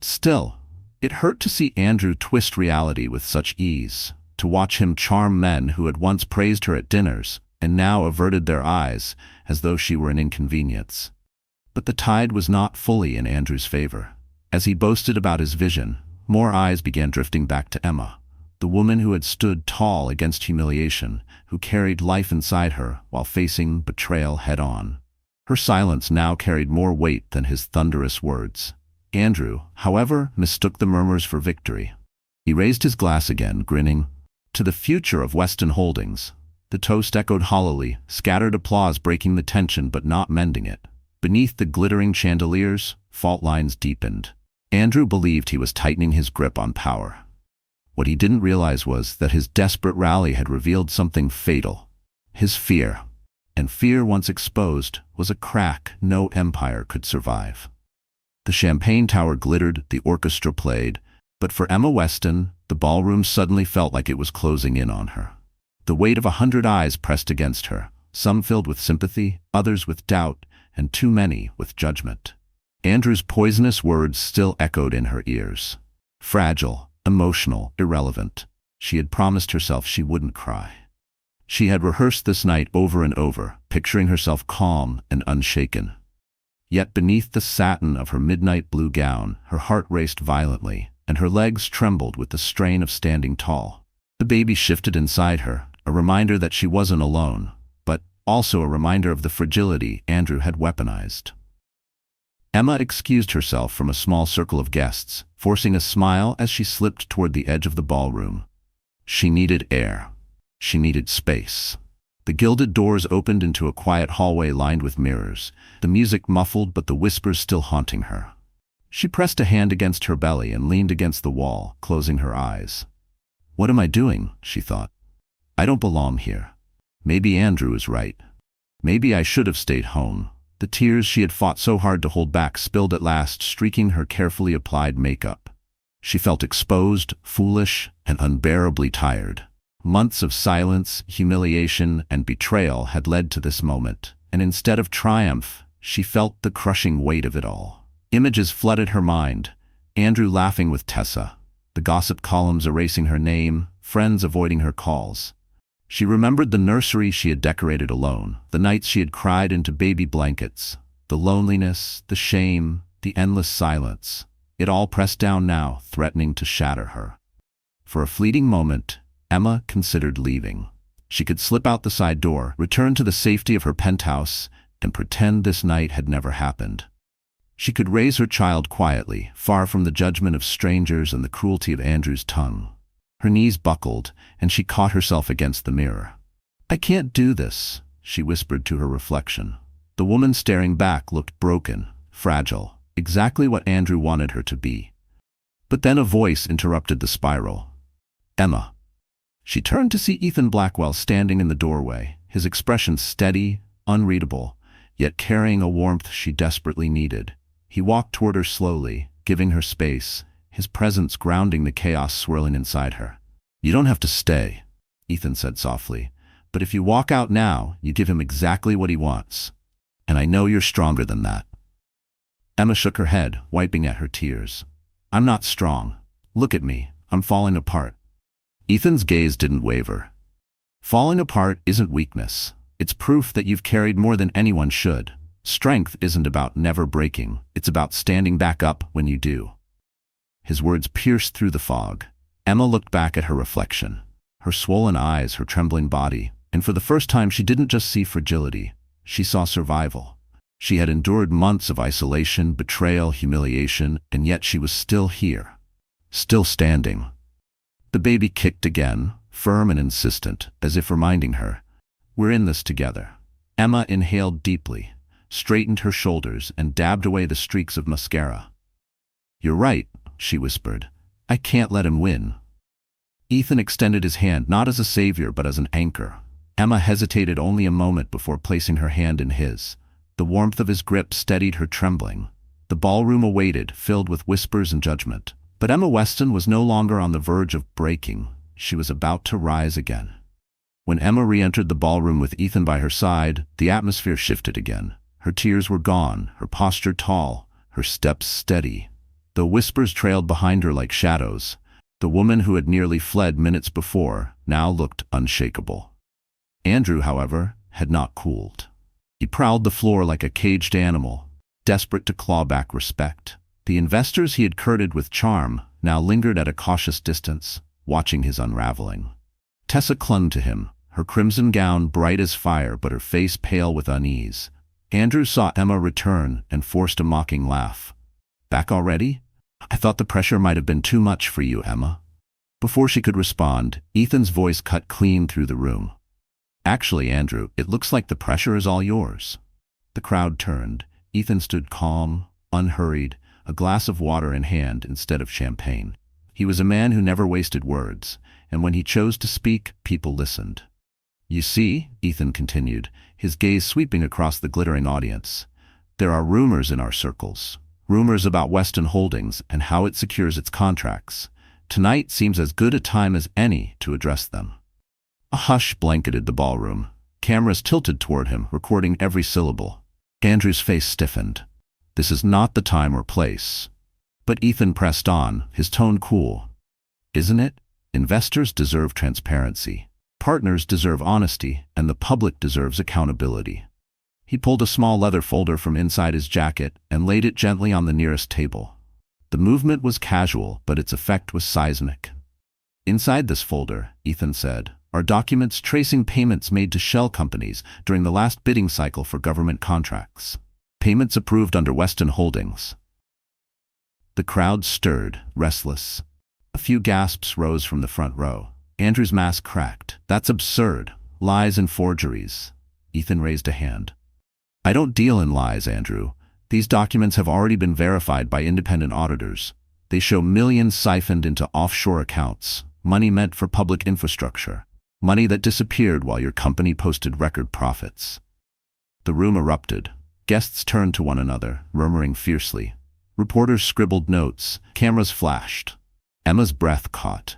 Still, it hurt to see Andrew twist reality with such ease, to watch him charm men who had once praised her at dinners and now averted their eyes as though she were an inconvenience. But the tide was not fully in Andrew's favor. As he boasted about his vision, more eyes began drifting back to Emma, the woman who had stood tall against humiliation, who carried life inside her while facing betrayal head-on. Her silence now carried more weight than his thunderous words. Andrew, however, mistook the murmurs for victory. He raised his glass again, grinning. To the future of Weston Holdings. The toast echoed hollowly, scattered applause breaking the tension but not mending it. Beneath the glittering chandeliers, fault lines deepened. Andrew believed he was tightening his grip on power. What he didn't realize was that his desperate rally had revealed something fatal. His fear. And fear, once exposed, was a crack no empire could survive. The champagne tower glittered, the orchestra played, but for Emma Weston, the ballroom suddenly felt like it was closing in on her. The weight of 100 eyes pressed against her, some filled with sympathy, others with doubt, and too many with judgment. Andrew's poisonous words still echoed in her ears. Fragile, emotional, irrelevant. She had promised herself she wouldn't cry. She had rehearsed this night over and over, picturing herself calm and unshaken. Yet beneath the satin of her midnight blue gown, her heart raced violently, and her legs trembled with the strain of standing tall. The baby shifted inside her, a reminder that she wasn't alone, but also a reminder of the fragility Andrew had weaponized. Emma excused herself from a small circle of guests, forcing a smile as she slipped toward the edge of the ballroom. She needed air. She needed space. The gilded doors opened into a quiet hallway lined with mirrors, the music muffled but the whispers still haunting her. She pressed a hand against her belly and leaned against the wall, closing her eyes. What am I doing? She thought. I don't belong here. Maybe Andrew is right. Maybe I should have stayed home. The tears she had fought so hard to hold back spilled at last, streaking her carefully applied makeup. She felt exposed, foolish, and unbearably tired. Months of silence, humiliation, and betrayal had led to this moment, and instead of triumph, she felt the crushing weight of it all. Images flooded her mind. Andrew laughing with Tessa, the gossip columns erasing her name, friends avoiding her calls. She remembered the nursery she had decorated alone, the nights she had cried into baby blankets, the loneliness, the shame, the endless silence. It all pressed down now, threatening to shatter her. For a fleeting moment, Emma considered leaving. She could slip out the side door, return to the safety of her penthouse, and pretend this night had never happened. She could raise her child quietly, far from the judgment of strangers and the cruelty of Andrew's tongue. Her knees buckled, and she caught herself against the mirror. "I can't do this," she whispered to her reflection. The woman staring back looked broken, fragile, exactly what Andrew wanted her to be. But then a voice interrupted the spiral. "Emma." She turned to see Ethan Blackwell standing in the doorway, his expression steady, unreadable, yet carrying a warmth she desperately needed. He walked toward her slowly, giving her space, his presence grounding the chaos swirling inside her. "You don't have to stay," Ethan said softly, "but if you walk out now, you give him exactly what he wants. And I know you're stronger than that." Emma shook her head, wiping at her tears. "I'm not strong. Look at me. I'm falling apart." Ethan's gaze didn't waver. "Falling apart isn't weakness. It's proof that you've carried more than anyone should. Strength isn't about never breaking. It's about standing back up when you do." His words pierced through the fog. Emma looked back at her reflection, her swollen eyes, her trembling body, and for the first time she didn't just see fragility. She saw survival. She had endured months of isolation, betrayal, humiliation, and yet she was still here, still standing. The baby kicked again, firm and insistent, as if reminding her, "We're in this together." Emma inhaled deeply, straightened her shoulders, and dabbed away the streaks of mascara. "You're right," she whispered. "I can't let him win." Ethan extended his hand not as a savior but as an anchor. Emma hesitated only a moment before placing her hand in his. The warmth of his grip steadied her trembling. The ballroom awaited, filled with whispers and judgment. But Emma Weston was no longer on the verge of breaking. She was about to rise again. When Emma re-entered the ballroom with Ethan by her side, the atmosphere shifted again. Her tears were gone, her posture tall, her steps steady. Though whispers trailed behind her like shadows, the woman who had nearly fled minutes before now looked unshakable. Andrew, however, had not cooled. He prowled the floor like a caged animal, desperate to claw back respect. The investors he had courted with charm now lingered at a cautious distance, watching his unraveling. Tessa clung to him, her crimson gown bright as fire but her face pale with unease. Andrew saw Emma return and forced a mocking laugh. "Back already? I thought the pressure might have been too much for you, Emma." Before she could respond, Ethan's voice cut clean through the room. "Actually, Andrew, it looks like the pressure is all yours." The crowd turned. Ethan stood calm, unhurried, a glass of water in hand instead of champagne. He was a man who never wasted words, and when he chose to speak, people listened. "You see," Ethan continued, his gaze sweeping across the glittering audience, "there are rumors in our circles. Rumors about Weston Holdings and how it secures its contracts. Tonight seems as good a time as any to address them." A hush blanketed the ballroom. Cameras tilted toward him, recording every syllable. Andrew's face stiffened. This is not the time or place. But Ethan pressed on, his tone cool. "Isn't it? Investors deserve transparency. Partners deserve honesty, and the public deserves accountability." He pulled a small leather folder from inside his jacket and laid it gently on the nearest table. The movement was casual, but its effect was seismic. "Inside this folder," Ethan said, "are documents tracing payments made to shell companies during the last bidding cycle for government contracts. Payments approved under Weston Holdings." The crowd stirred, restless. A few gasps rose from the front row. Andrew's mask cracked. "That's absurd. Lies and forgeries." Ethan raised a hand. "I don't deal in lies, Andrew. These documents have already been verified by independent auditors. They show millions siphoned into offshore accounts, money meant for public infrastructure, money that disappeared while your company posted record profits." The room erupted. Guests turned to one another, murmuring fiercely. Reporters scribbled notes. Cameras flashed. Emma's breath caught.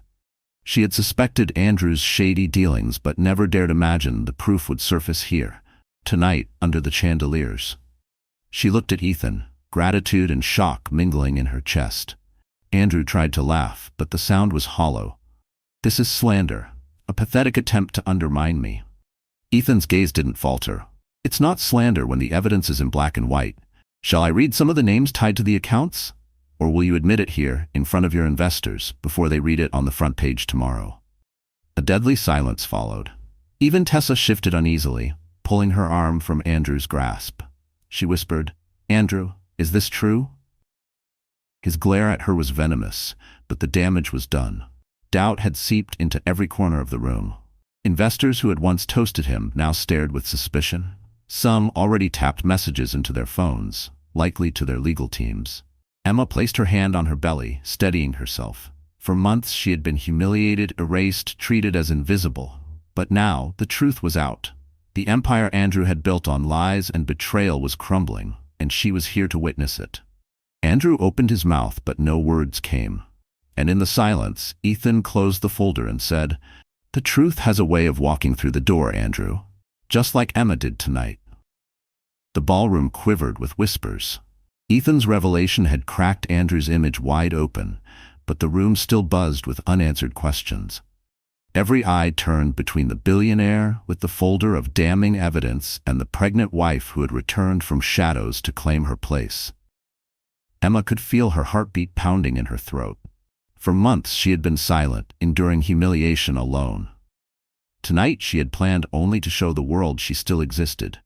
She had suspected Andrew's shady dealings but never dared imagine the proof would surface here, tonight under the chandeliers. She looked at Ethan, gratitude and shock mingling in her chest. Andrew tried to laugh, but the sound was hollow. "This is slander. a pathetic attempt to undermine me. Ethan's gaze didn't falter. It's not slander when the evidence is in black and white. Shall I read some of the names tied to the accounts? Or will you admit it here, in front of your investors, before they read it on the front page tomorrow? A deadly silence followed. Even Tessa shifted uneasily, pulling her arm from Andrew's grasp. She whispered, "Andrew, is this true?" His glare at her was venomous, but the damage was done. Doubt had seeped into every corner of the room. Investors who had once toasted him now stared with suspicion. Some already tapped messages into their phones, likely to their legal teams. Emma placed her hand on her belly, steadying herself. For months she had been humiliated, erased, treated as invisible. But now the truth was out. The empire Andrew had built on lies and betrayal was crumbling, and she was here to witness it. Andrew opened his mouth, but no words came. And in the silence, Ethan closed the folder and said, "The truth has a way of walking through the door, Andrew. Just like Emma did tonight." The ballroom quivered with whispers. Ethan's revelation had cracked Andrew's image wide open, but the room still buzzed with unanswered questions. Every eye turned between the billionaire with the folder of damning evidence and the pregnant wife who had returned from shadows to claim her place. Emma could feel her heartbeat pounding in her throat. For months she had been silent, enduring humiliation alone. Tonight she had planned only to show the world she still existed.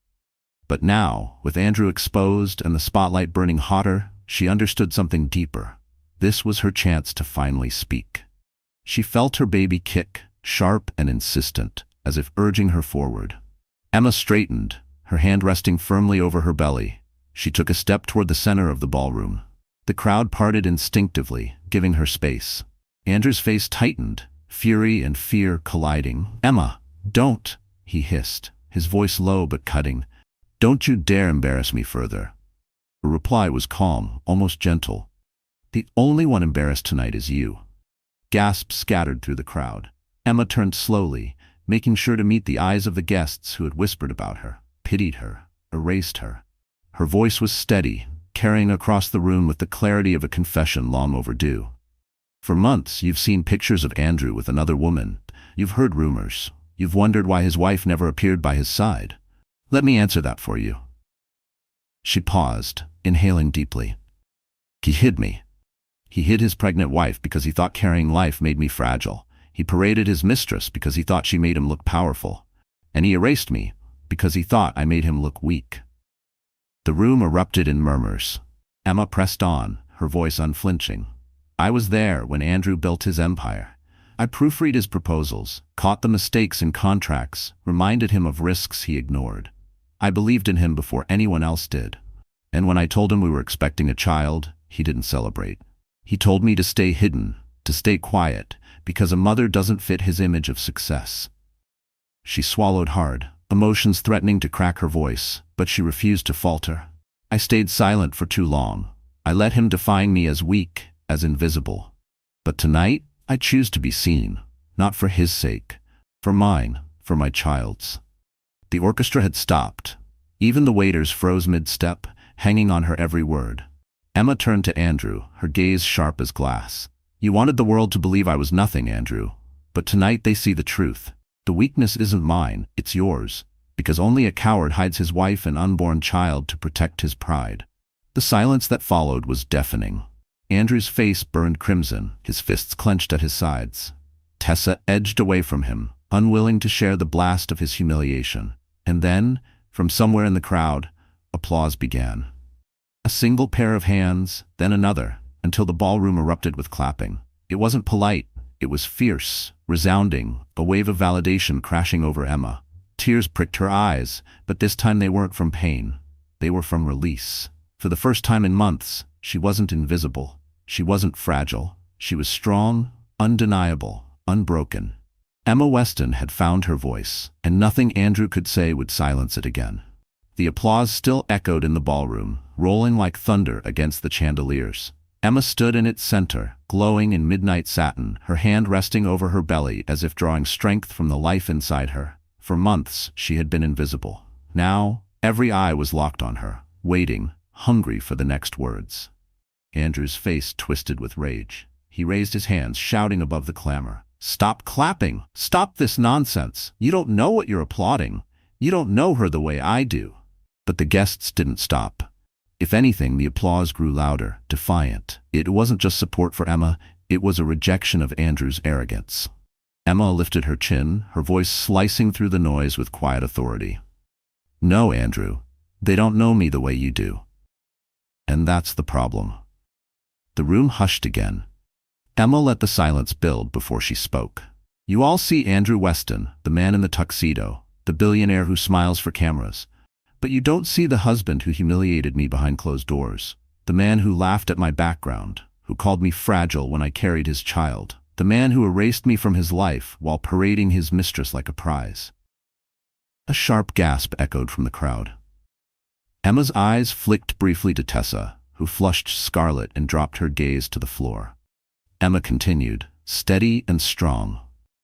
But now, with Andrew exposed and the spotlight burning hotter, she understood something deeper. This was her chance to finally speak. She felt her baby kick, sharp and insistent, as if urging her forward. Emma straightened, her hand resting firmly over her belly. She took a step toward the center of the ballroom. The crowd parted instinctively, giving her space. Andrew's face tightened, fury and fear colliding. "Emma, don't," he hissed, his voice low but cutting. "Don't you dare embarrass me further." Her reply was calm, almost gentle. "The only one embarrassed tonight is you." Gasps scattered through the crowd. Emma turned slowly, making sure to meet the eyes of the guests who had whispered about her, pitied her, erased her. Her voice was steady, carrying across the room with the clarity of a confession long overdue. "For months you've seen pictures of Andrew with another woman. You've heard rumors. You've wondered why his wife never appeared by his side. Let me answer that for you." She paused, inhaling deeply. "He hid me. He hid his pregnant wife because he thought carrying life made me fragile. He paraded his mistress because he thought she made him look powerful. And he erased me because he thought I made him look weak." The room erupted in murmurs. Emma pressed on, her voice unflinching. "I was there when Andrew built his empire. I proofread his proposals, caught the mistakes in contracts, reminded him of risks he ignored. I believed in him before anyone else did. And when I told him we were expecting a child, he didn't celebrate. He told me to stay hidden, to stay quiet, because a mother doesn't fit his image of success." She swallowed hard, emotions threatening to crack her voice, but she refused to falter. "I stayed silent for too long. I let him define me as weak, as invisible. But tonight, I choose to be seen, not for his sake, for mine, for my child's." The orchestra had stopped. Even the waiters froze mid-step, hanging on her every word. Emma turned to Andrew, her gaze sharp as glass. "You wanted the world to believe I was nothing, Andrew. But tonight they see the truth. The weakness isn't mine, it's yours. Because only a coward hides his wife and unborn child to protect his pride." The silence that followed was deafening. Andrew's face burned crimson, his fists clenched at his sides. Tessa edged away from him, unwilling to share the blast of his humiliation. And then, from somewhere in the crowd, applause began. A single pair of hands, then another, until the ballroom erupted with clapping. It wasn't polite, it was fierce, resounding, a wave of validation crashing over Emma. Tears pricked her eyes, but this time they weren't from pain. They were from release. For the first time in months, she wasn't invisible. She wasn't fragile. She was strong, undeniable, unbroken. Emma Weston had found her voice, and nothing Andrew could say would silence it again. The applause still echoed in the ballroom, rolling like thunder against the chandeliers. Emma stood in its center, glowing in midnight satin, her hand resting over her belly as if drawing strength from the life inside her. For months, she had been invisible. Now, every eye was locked on her, waiting, hungry for the next words. Andrew's face twisted with rage. He raised his hands, shouting above the clamor. Stop clapping. Stop this nonsense. You don't know what you're applauding. You don't know her the way I do. But the guests didn't stop. If anything, the applause grew louder, defiant. It wasn't just support for Emma, it was a rejection of Andrew's arrogance. Emma lifted her chin, her voice slicing through the noise with quiet authority. No, Andrew, they don't know me the way you do. And that's the problem. The room hushed again. Emma let the silence build before she spoke. You all see Andrew Weston, the man in the tuxedo, the billionaire who smiles for cameras. But you don't see the husband who humiliated me behind closed doors, the man who laughed at my background, who called me fragile when I carried his child, the man who erased me from his life while parading his mistress like a prize. A sharp gasp echoed from the crowd. Emma's eyes flicked briefly to Tessa, who flushed scarlet and dropped her gaze to the floor. Emma continued, steady and strong.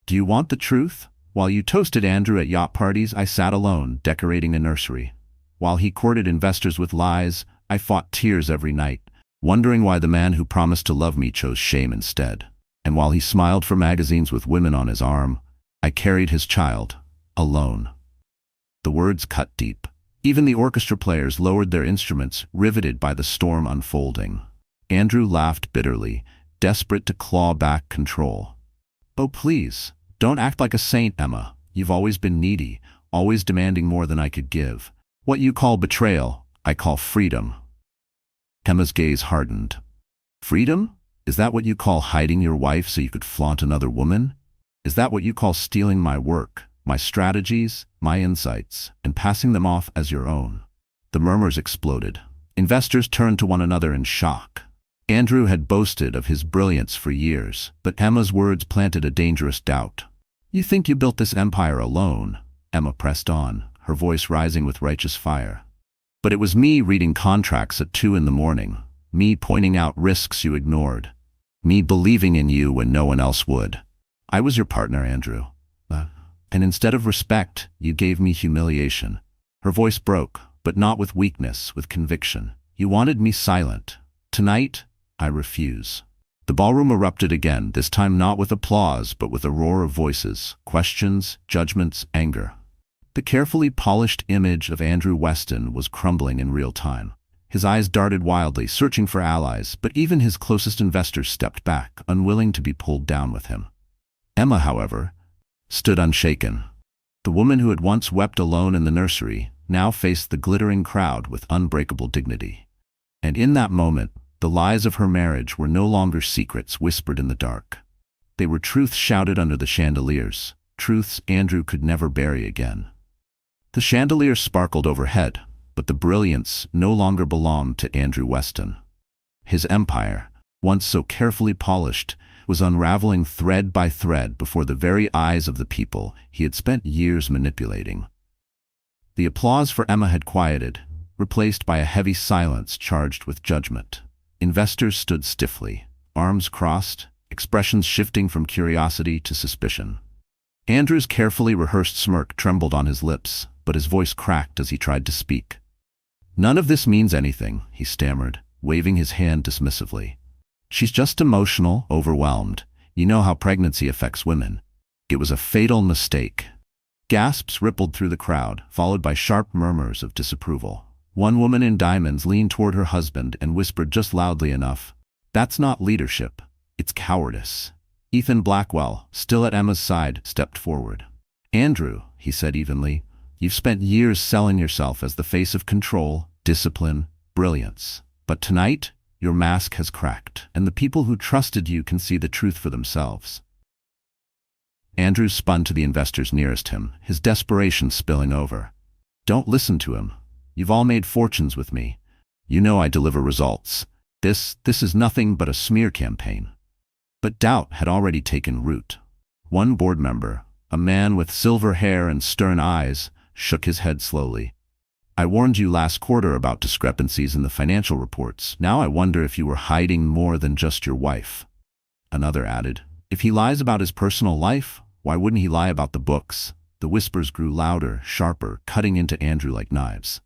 Do you want the truth? While you toasted Andrew at yacht parties, I sat alone, decorating a nursery. While he courted investors with lies, I fought tears every night, wondering why the man who promised to love me chose shame instead. And while he smiled for magazines with women on his arm, I carried his child, alone. The words cut deep. Even the orchestra players lowered their instruments, riveted by the storm unfolding. Andrew laughed bitterly, desperate to claw back control. Oh, please, don't act like a saint, Emma. You've always been needy, always demanding more than I could give. What you call betrayal, I call freedom. Emma's gaze hardened. Freedom? Is that what you call hiding your wife so you could flaunt another woman? Is that what you call stealing my work, my strategies, my insights, and passing them off as your own? The murmurs exploded. Investors turned to one another in shock. Andrew had boasted of his brilliance for years, but Emma's words planted a dangerous doubt. You think you built this empire alone? Emma pressed on, her voice rising with righteous fire. But it was me reading contracts at 2 in the morning, me pointing out risks you ignored, me believing in you when no one else would. I was your partner, Andrew. And instead of respect, you gave me humiliation. Her voice broke, but not with weakness, with conviction. You wanted me silent. Tonight, I refuse. The ballroom erupted again, this time not with applause, but with a roar of voices, questions, judgments, anger. The carefully polished image of Andrew Weston was crumbling in real time. His eyes darted wildly, searching for allies, but even his closest investors stepped back, unwilling to be pulled down with him. Emma, however, stood unshaken. The woman who had once wept alone in the nursery now faced the glittering crowd with unbreakable dignity. And in that moment, the lies of her marriage were no longer secrets whispered in the dark. They were truths shouted under the chandeliers, truths Andrew could never bury again. The chandeliers sparkled overhead, but the brilliance no longer belonged to Andrew Weston. His empire, once so carefully polished, was unraveling thread by thread before the very eyes of the people he had spent years manipulating. The applause for Emma had quieted, replaced by a heavy silence charged with judgment. Investors stood stiffly, arms crossed, expressions shifting from curiosity to suspicion. Andrew's carefully rehearsed smirk trembled on his lips, but his voice cracked as he tried to speak. None of this means anything, he stammered, waving his hand dismissively. She's just emotional, overwhelmed. You know how pregnancy affects women. It was a fatal mistake. Gasps rippled through the crowd, followed by sharp murmurs of disapproval. One woman in diamonds leaned toward her husband and whispered just loudly enough, "That's not leadership, it's cowardice." Ethan Blackwell, still at Emma's side, stepped forward. "Andrew," he said evenly, "you've spent years selling yourself as the face of control, discipline, brilliance. But tonight, your mask has cracked, and the people who trusted you can see the truth for themselves." Andrew spun to the investors nearest him, his desperation spilling over. "Don't listen to him. You've all made fortunes with me. You know I deliver results. This is nothing but a smear campaign." But doubt had already taken root. One board member, a man with silver hair and stern eyes, shook his head slowly. "I warned you last quarter about discrepancies in the financial reports. Now I wonder if you were hiding more than just your wife." Another added, "If he lies about his personal life, why wouldn't he lie about the books?" The whispers grew louder, sharper, cutting into Andrew like knives.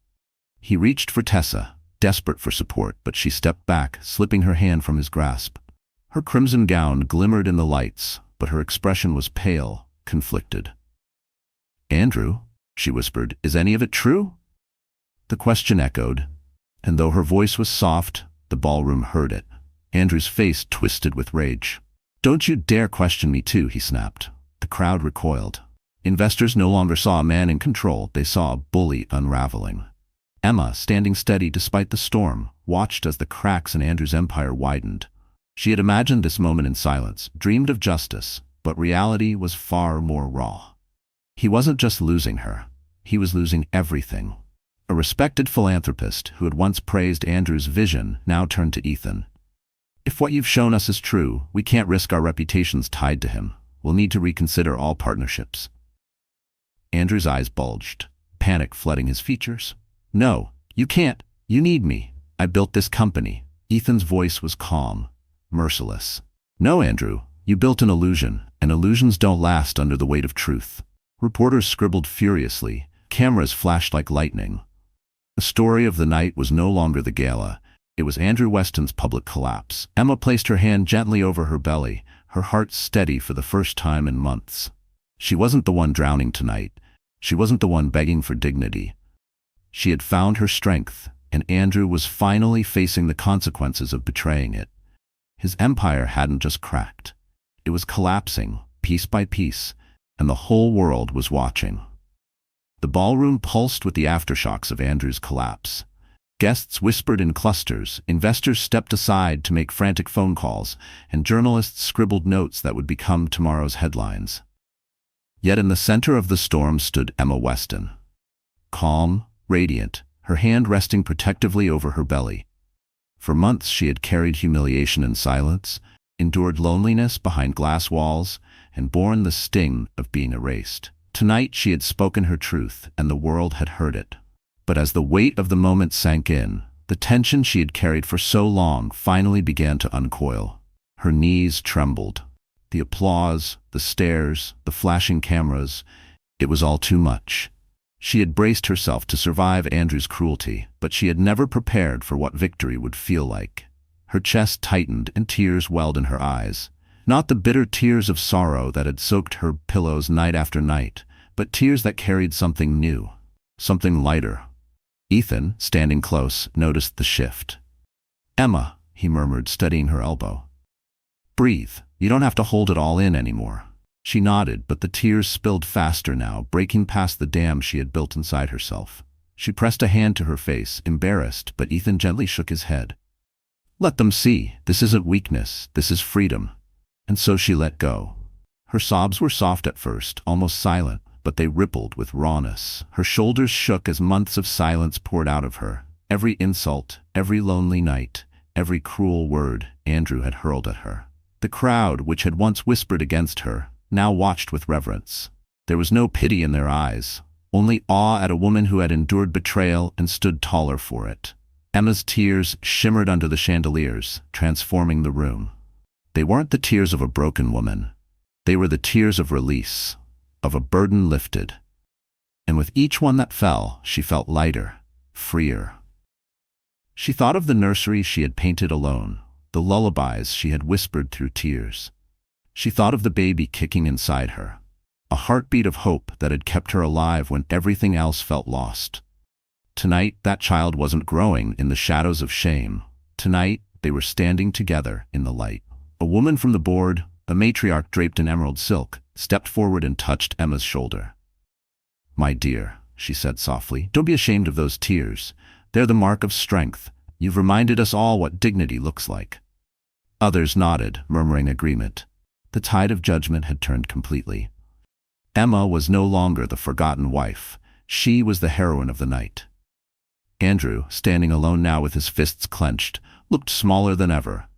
He reached for Tessa, desperate for support, but she stepped back, slipping her hand from his grasp. Her crimson gown glimmered in the lights, but her expression was pale, conflicted. "Andrew," she whispered, "is any of it true?" The question echoed, and though her voice was soft, the ballroom heard it. Andrew's face twisted with rage. "Don't you dare question me too," he snapped. The crowd recoiled. Investors no longer saw a man in control, they saw a bully unraveling. Emma, standing steady despite the storm, watched as the cracks in Andrew's empire widened. She had imagined this moment in silence, dreamed of justice, but reality was far more raw. He wasn't just losing her, he was losing everything. A respected philanthropist who had once praised Andrew's vision now turned to Ethan. "If what you've shown us is true, we can't risk our reputations tied to him. We'll need to reconsider all partnerships." Andrew's eyes bulged, panic flooding his features. "No, you can't. You need me. I built this company." Ethan's voice was calm, merciless. "No, Andrew, you built an illusion, and illusions don't last under the weight of truth." Reporters scribbled furiously, cameras flashed like lightning. The story of the night was no longer the gala, it was Andrew Weston's public collapse. Emma placed her hand gently over her belly, her heart steady for the first time in months. She wasn't the one drowning tonight, she wasn't the one begging for dignity. She had found her strength, and Andrew was finally facing the consequences of betraying it. His empire hadn't just cracked. It was collapsing, piece by piece, and the whole world was watching. The ballroom pulsed with the aftershocks of Andrew's collapse. Guests whispered in clusters, investors stepped aside to make frantic phone calls, and journalists scribbled notes that would become tomorrow's headlines. Yet in the center of the storm stood Emma Weston. Calm, radiant, her hand resting protectively over her belly. For months she had carried humiliation in silence, endured loneliness behind glass walls, and borne the sting of being erased. Tonight she had spoken her truth, and the world had heard it. But as the weight of the moment sank in, the tension she had carried for so long finally began to uncoil. Her knees trembled. The applause, the stares, the flashing cameras, it was all too much. She had braced herself to survive Andrew's cruelty, but she had never prepared for what victory would feel like. Her chest tightened and tears welled in her eyes. Not the bitter tears of sorrow that had soaked her pillows night after night, but tears that carried something new, something lighter. Ethan, standing close, noticed the shift. "Emma," he murmured, steadying her elbow. "Breathe. You don't have to hold it all in anymore." She nodded, but the tears spilled faster now, breaking past the dam she had built inside herself. She pressed a hand to her face, embarrassed, but Ethan gently shook his head. "Let them see. This isn't weakness. This is freedom." And so she let go. Her sobs were soft at first, almost silent, but they rippled with rawness. Her shoulders shook as months of silence poured out of her. Every insult, every lonely night, every cruel word Andrew had hurled at her. The crowd, which had once whispered against her, now watched with reverence. There was no pity in their eyes, only awe at a woman who had endured betrayal and stood taller for it. Emma's tears shimmered under the chandeliers, transforming the room. They weren't the tears of a broken woman. They were the tears of release, of a burden lifted. And with each one that fell, she felt lighter, freer. She thought of the nursery she had painted alone, the lullabies she had whispered through tears. She thought of the baby kicking inside her, a heartbeat of hope that had kept her alive when everything else felt lost. Tonight, that child wasn't growing in the shadows of shame. Tonight, they were standing together in the light. A woman from the board, a matriarch draped in emerald silk, stepped forward and touched Emma's shoulder. "My dear," she said softly, "don't be ashamed of those tears. They're the mark of strength. You've reminded us all what dignity looks like." Others nodded, murmuring agreement. The tide of judgment had turned completely. Emma was no longer the forgotten wife. She was the heroine of the night. Andrew, standing alone now with his fists clenched, looked smaller than ever.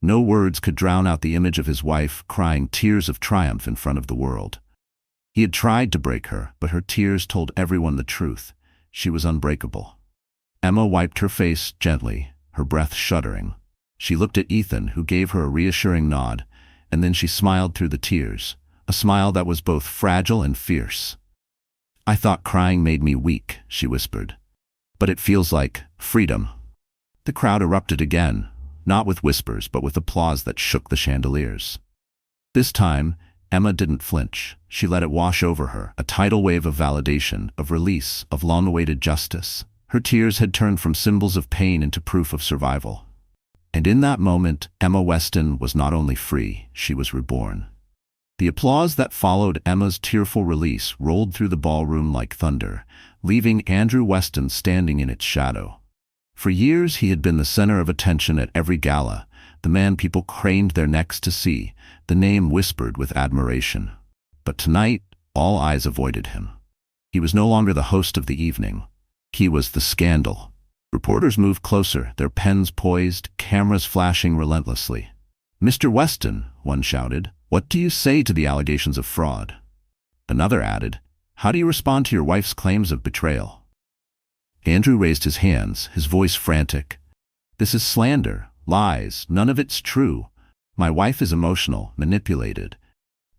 No words could drown out the image of his wife crying tears of triumph in front of the world. He had tried to break her, but her tears told everyone the truth. She was unbreakable. Emma wiped her face gently, her breath shuddering. She looked at Ethan, who gave her a reassuring nod, and then she smiled through the tears, a smile that was both fragile and fierce. "I thought crying made me weak," she whispered. "But it feels like freedom." The crowd erupted again, not with whispers but with applause that shook the chandeliers. This time, Emma didn't flinch. She let it wash over her, a tidal wave of validation, of release, of long-awaited justice. Her tears had turned from symbols of pain into proof of survival. And in that moment, Emma Weston was not only free, she was reborn. The applause that followed Emma's tearful release rolled through the ballroom like thunder, leaving Andrew Weston standing in its shadow. For years he had been the center of attention at every gala, the man people craned their necks to see, the name whispered with admiration. But tonight, all eyes avoided him. He was no longer the host of the evening. He was the scandal. Reporters moved closer, their pens poised, cameras flashing relentlessly. "Mr. Weston," one shouted, "what do you say to the allegations of fraud?" Another added, "How do you respond to your wife's claims of betrayal?" Andrew raised his hands, his voice frantic. "This is slander, lies, none of it's true. My wife is emotional, manipulated."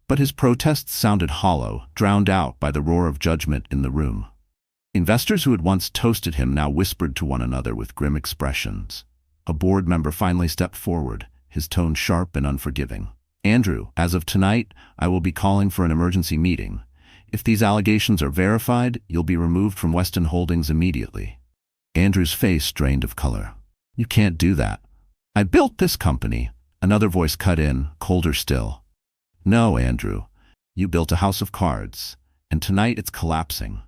But his protests sounded hollow, drowned out by the roar of judgment in the room. Investors who had once toasted him now whispered to one another with grim expressions. A board member finally stepped forward, his tone sharp and unforgiving. "Andrew, as of tonight, I will be calling for an emergency meeting. If these allegations are verified, you'll be removed from Weston Holdings immediately." Andrew's face drained of color. "You can't do that. I built this company." Another voice cut in, colder still. "No, Andrew. You built a house of cards, and tonight it's collapsing."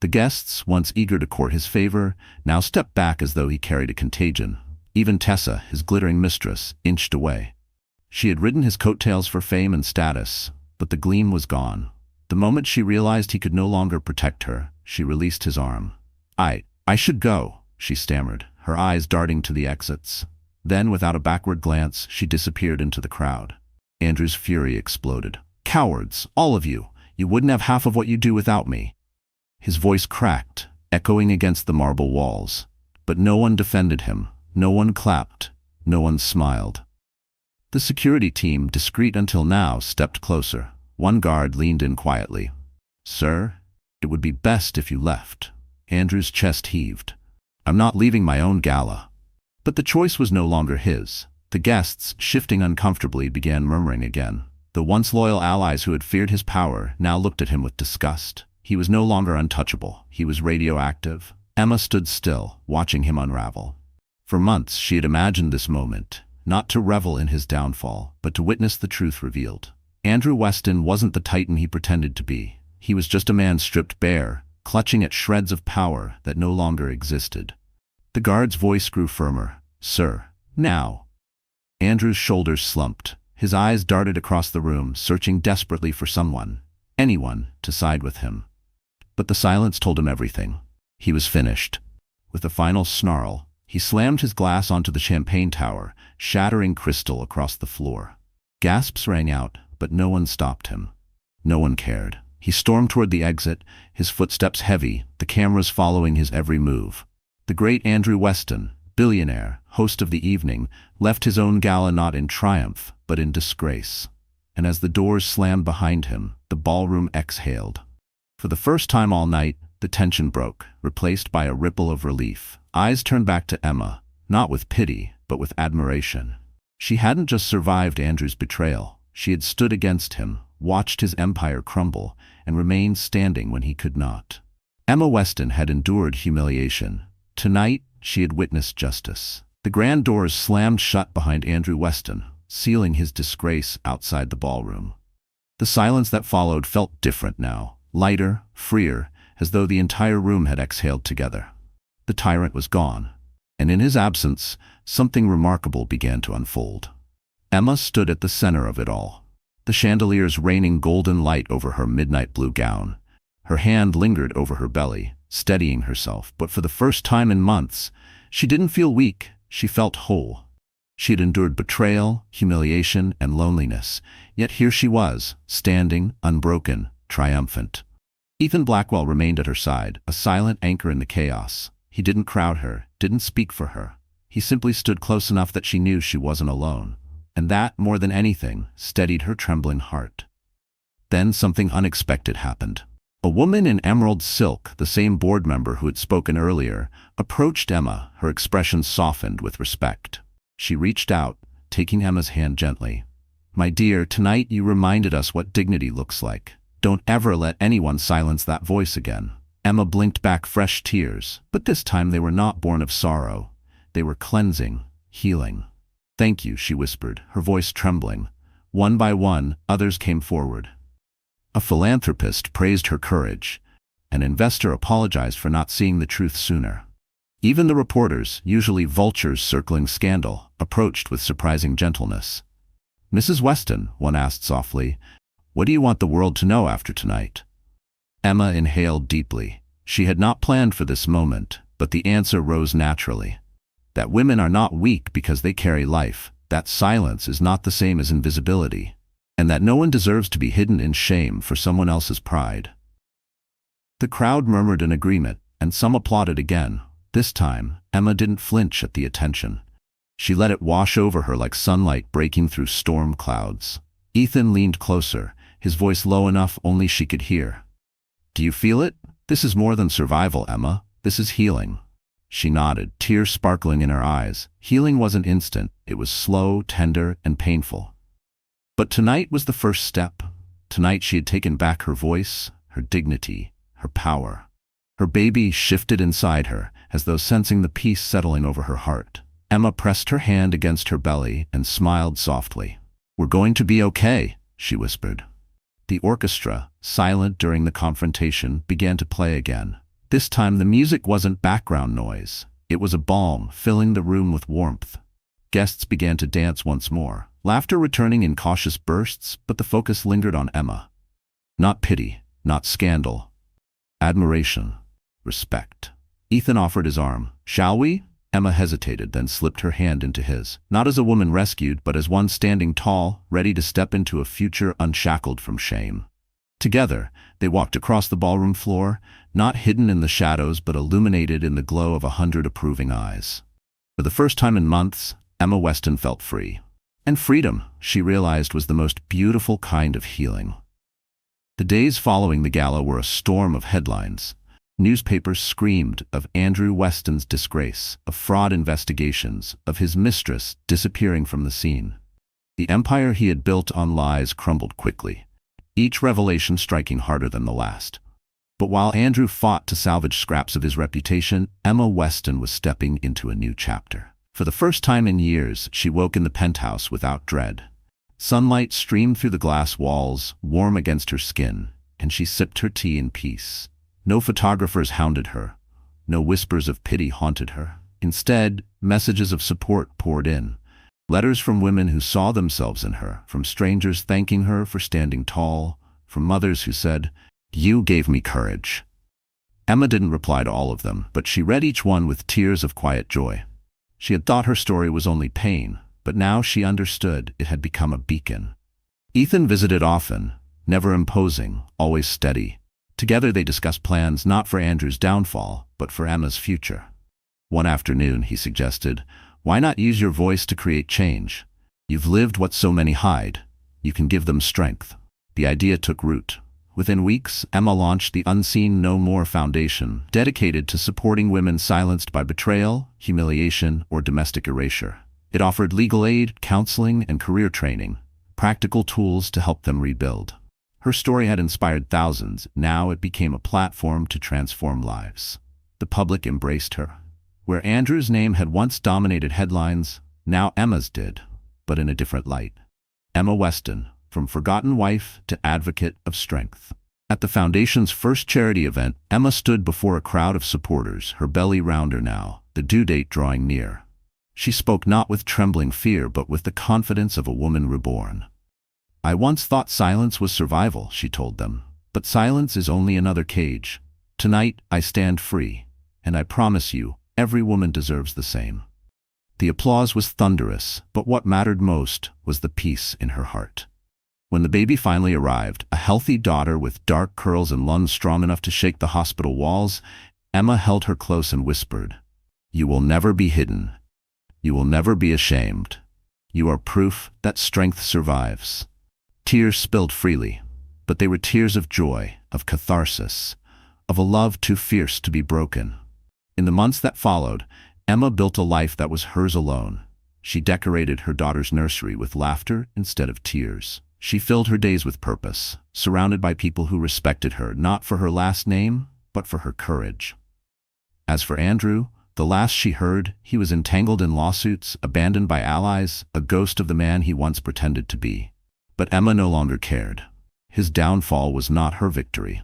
The guests, once eager to court his favor, now stepped back as though he carried a contagion. Even Tessa, his glittering mistress, inched away. She had ridden his coattails for fame and status, but the gleam was gone. The moment she realized he could no longer protect her, she released his arm. I should go," she stammered, her eyes darting to the exits. Then, without a backward glance, she disappeared into the crowd. Andrew's fury exploded. "Cowards, all of you! You wouldn't have half of what you do without me." His voice cracked, echoing against the marble walls. But no one defended him, no one clapped, no one smiled. The security team, discreet until now, stepped closer. One guard leaned in quietly. "Sir, it would be best if you left." Andrew's chest heaved. "I'm not leaving my own gala." But the choice was no longer his. The guests, shifting uncomfortably, began murmuring again. The once loyal allies who had feared his power now looked at him with disgust. He was no longer untouchable. He was radioactive. Emma stood still, watching him unravel. For months she had imagined this moment, not to revel in his downfall, but to witness the truth revealed. Andrew Weston wasn't the titan he pretended to be. He was just a man stripped bare, clutching at shreds of power that no longer existed. The guard's voice grew firmer. "Sir, now." Andrew's shoulders slumped. His eyes darted across the room, searching desperately for someone, anyone, to side with him. But the silence told him everything. He was finished. With a final snarl, he slammed his glass onto the champagne tower, shattering crystal across the floor. Gasps rang out, but no one stopped him. No one cared. He stormed toward the exit, his footsteps heavy, the cameras following his every move. The great Andrew Weston, billionaire, host of the evening, left his own gala not in triumph, but in disgrace. And as the doors slammed behind him, the ballroom exhaled. For the first time all night, the tension broke, replaced by a ripple of relief. Eyes turned back to Emma, not with pity, but with admiration. She hadn't just survived Andrew's betrayal. She had stood against him, watched his empire crumble, and remained standing when he could not. Emma Weston had endured humiliation. Tonight, she had witnessed justice. The grand doors slammed shut behind Andrew Weston, sealing his disgrace outside the ballroom. The silence that followed felt different now, lighter, freer, as though the entire room had exhaled together. The tyrant was gone, and in his absence, something remarkable began to unfold. Emma stood at the center of it all, the chandeliers raining golden light over her midnight blue gown. Her hand lingered over her belly, steadying herself, but for the first time in months, she didn't feel weak, she felt whole. She had endured betrayal, humiliation, and loneliness, yet here she was, standing, unbroken, triumphant. Ethan Blackwell remained at her side, a silent anchor in the chaos. He didn't crowd her, didn't speak for her. He simply stood close enough that she knew she wasn't alone. And that, more than anything, steadied her trembling heart. Then something unexpected happened. A woman in emerald silk, the same board member who had spoken earlier, approached Emma, her expression softened with respect. She reached out, taking Emma's hand gently. My dear, tonight you reminded us what dignity looks like. Don't ever let anyone silence that voice again." Emma blinked back fresh tears, but this time they were not born of sorrow. They were cleansing, healing. "Thank you," she whispered, her voice trembling. One by one, others came forward. A philanthropist praised her courage. An investor apologized for not seeing the truth sooner. Even the reporters, usually vultures circling scandal, approached with surprising gentleness. "Mrs. Weston," one asked softly, "what do you want the world to know after tonight?" Emma inhaled deeply. She had not planned for this moment, but the answer rose naturally. That women are not weak because they carry life, that silence is not the same as invisibility, and that no one deserves to be hidden in shame for someone else's pride. The crowd murmured in agreement, and some applauded again. This time, Emma didn't flinch at the attention. She let it wash over her like sunlight breaking through storm clouds. Ethan leaned closer, his voice low enough only she could hear. "Do you feel it? This is more than survival, Emma. This is healing." She nodded, tears sparkling in her eyes. Healing wasn't instant. It was slow, tender, and painful. But tonight was the first step. Tonight she had taken back her voice, her dignity, her power. Her baby shifted inside her, as though sensing the peace settling over her heart. Emma pressed her hand against her belly and smiled softly. "We're going to be okay," she whispered. The orchestra, silent during the confrontation, began to play again. This time the music wasn't background noise. It was a balm, filling the room with warmth. Guests began to dance once more, laughter returning in cautious bursts, but the focus lingered on Emma. Not pity, not scandal. Admiration. Respect. Ethan offered his arm. "Shall we?" Emma hesitated, then slipped her hand into his, not as a woman rescued, but as one standing tall, ready to step into a future unshackled from shame. Together, they walked across the ballroom floor, not hidden in the shadows but illuminated in the glow of 100 approving eyes. For the first time in months, Emma Weston felt free. And freedom, she realized, was the most beautiful kind of healing. The days following the gala were a storm of headlines. Newspapers screamed of Andrew Weston's disgrace, of fraud investigations, of his mistress disappearing from the scene. The empire he had built on lies crumbled quickly, each revelation striking harder than the last. But while Andrew fought to salvage scraps of his reputation, Emma Weston was stepping into a new chapter. For the first time in years, she woke in the penthouse without dread. Sunlight streamed through the glass walls, warm against her skin, and she sipped her tea in peace. No photographers hounded her. No whispers of pity haunted her. Instead, messages of support poured in. Letters from women who saw themselves in her, from strangers thanking her for standing tall, from mothers who said, "You gave me courage." Emma didn't reply to all of them, but she read each one with tears of quiet joy. She had thought her story was only pain, but now she understood it had become a beacon. Ethan visited often, never imposing, always steady. Together they discussed plans not for Andrew's downfall, but for Emma's future. One afternoon, he suggested, "Why not use your voice to create change? You've lived what so many hide. You can give them strength." The idea took root. Within weeks, Emma launched the Unseen No More Foundation, dedicated to supporting women silenced by betrayal, humiliation, or domestic erasure. It offered legal aid, counseling, and career training, practical tools to help them rebuild. Her story had inspired thousands. Now it became a platform to transform lives. The public embraced her. Where Andrew's name had once dominated headlines, now Emma's did, but in a different light. Emma Weston, from forgotten wife to advocate of strength. At the foundation's first charity event, Emma stood before a crowd of supporters, her belly rounder now, the due date drawing near. She spoke not with trembling fear, but with the confidence of a woman reborn. "I once thought silence was survival," she told them, "but silence is only another cage. Tonight I stand free, and I promise you, every woman deserves the same." The applause was thunderous, but what mattered most was the peace in her heart. When the baby finally arrived, a healthy daughter with dark curls and lungs strong enough to shake the hospital walls, Emma held her close and whispered, "You will never be hidden. You will never be ashamed. You are proof that strength survives." Tears spilled freely, but they were tears of joy, of catharsis, of a love too fierce to be broken. In the months that followed, Emma built a life that was hers alone. She decorated her daughter's nursery with laughter instead of tears. She filled her days with purpose, surrounded by people who respected her not for her last name, but for her courage. As for Andrew, the last she heard, he was entangled in lawsuits, abandoned by allies, a ghost of the man he once pretended to be. But Emma no longer cared. His downfall was not her victory.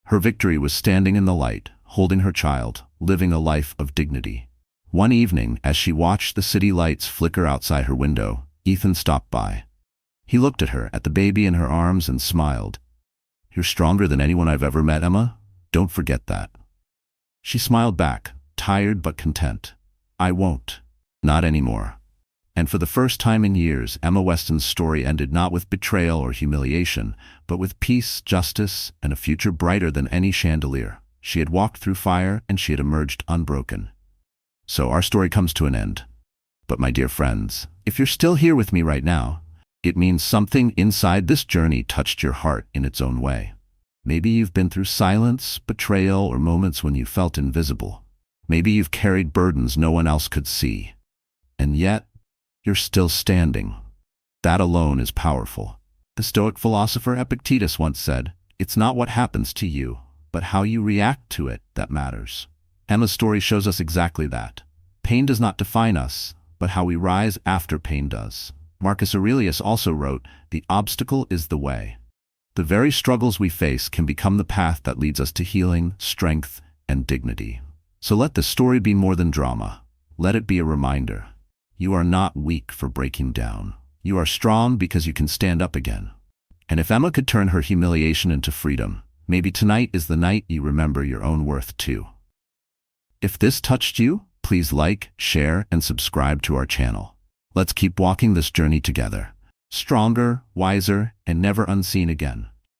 Her victory was standing in the light, holding her child, living a life of dignity. One evening, as she watched the city lights flicker outside her window, Ethan stopped by. He looked at her, at the baby in her arms, and smiled. "You're stronger than anyone I've ever met, Emma. Don't forget that." She smiled back, tired but content. "I won't. Not anymore." And for the first time in years, Emma Weston's story ended not with betrayal or humiliation, but with peace, justice, and a future brighter than any chandelier. She had walked through fire, and she had emerged unbroken. So our story comes to an end. But my dear friends, if you're still here with me right now, it means something inside this journey touched your heart in its own way. Maybe you've been through silence, betrayal, or moments when you felt invisible. Maybe you've carried burdens no one else could see. And yet, you're still standing. That alone is powerful. The Stoic philosopher Epictetus once said, "It's not what happens to you, but how you react to it that matters." Emma's story shows us exactly that. Pain does not define us, but how we rise after pain does. Marcus Aurelius also wrote, "The obstacle is the way." The very struggles we face can become the path that leads us to healing, strength, and dignity. So let the story be more than drama. Let it be a reminder. You are not weak for breaking down. You are strong because you can stand up again. And if Emma could turn her humiliation into freedom, maybe tonight is the night you remember your own worth too. If this touched you, please like, share, and subscribe to our channel. Let's keep walking this journey together. Stronger, wiser, and never unseen again.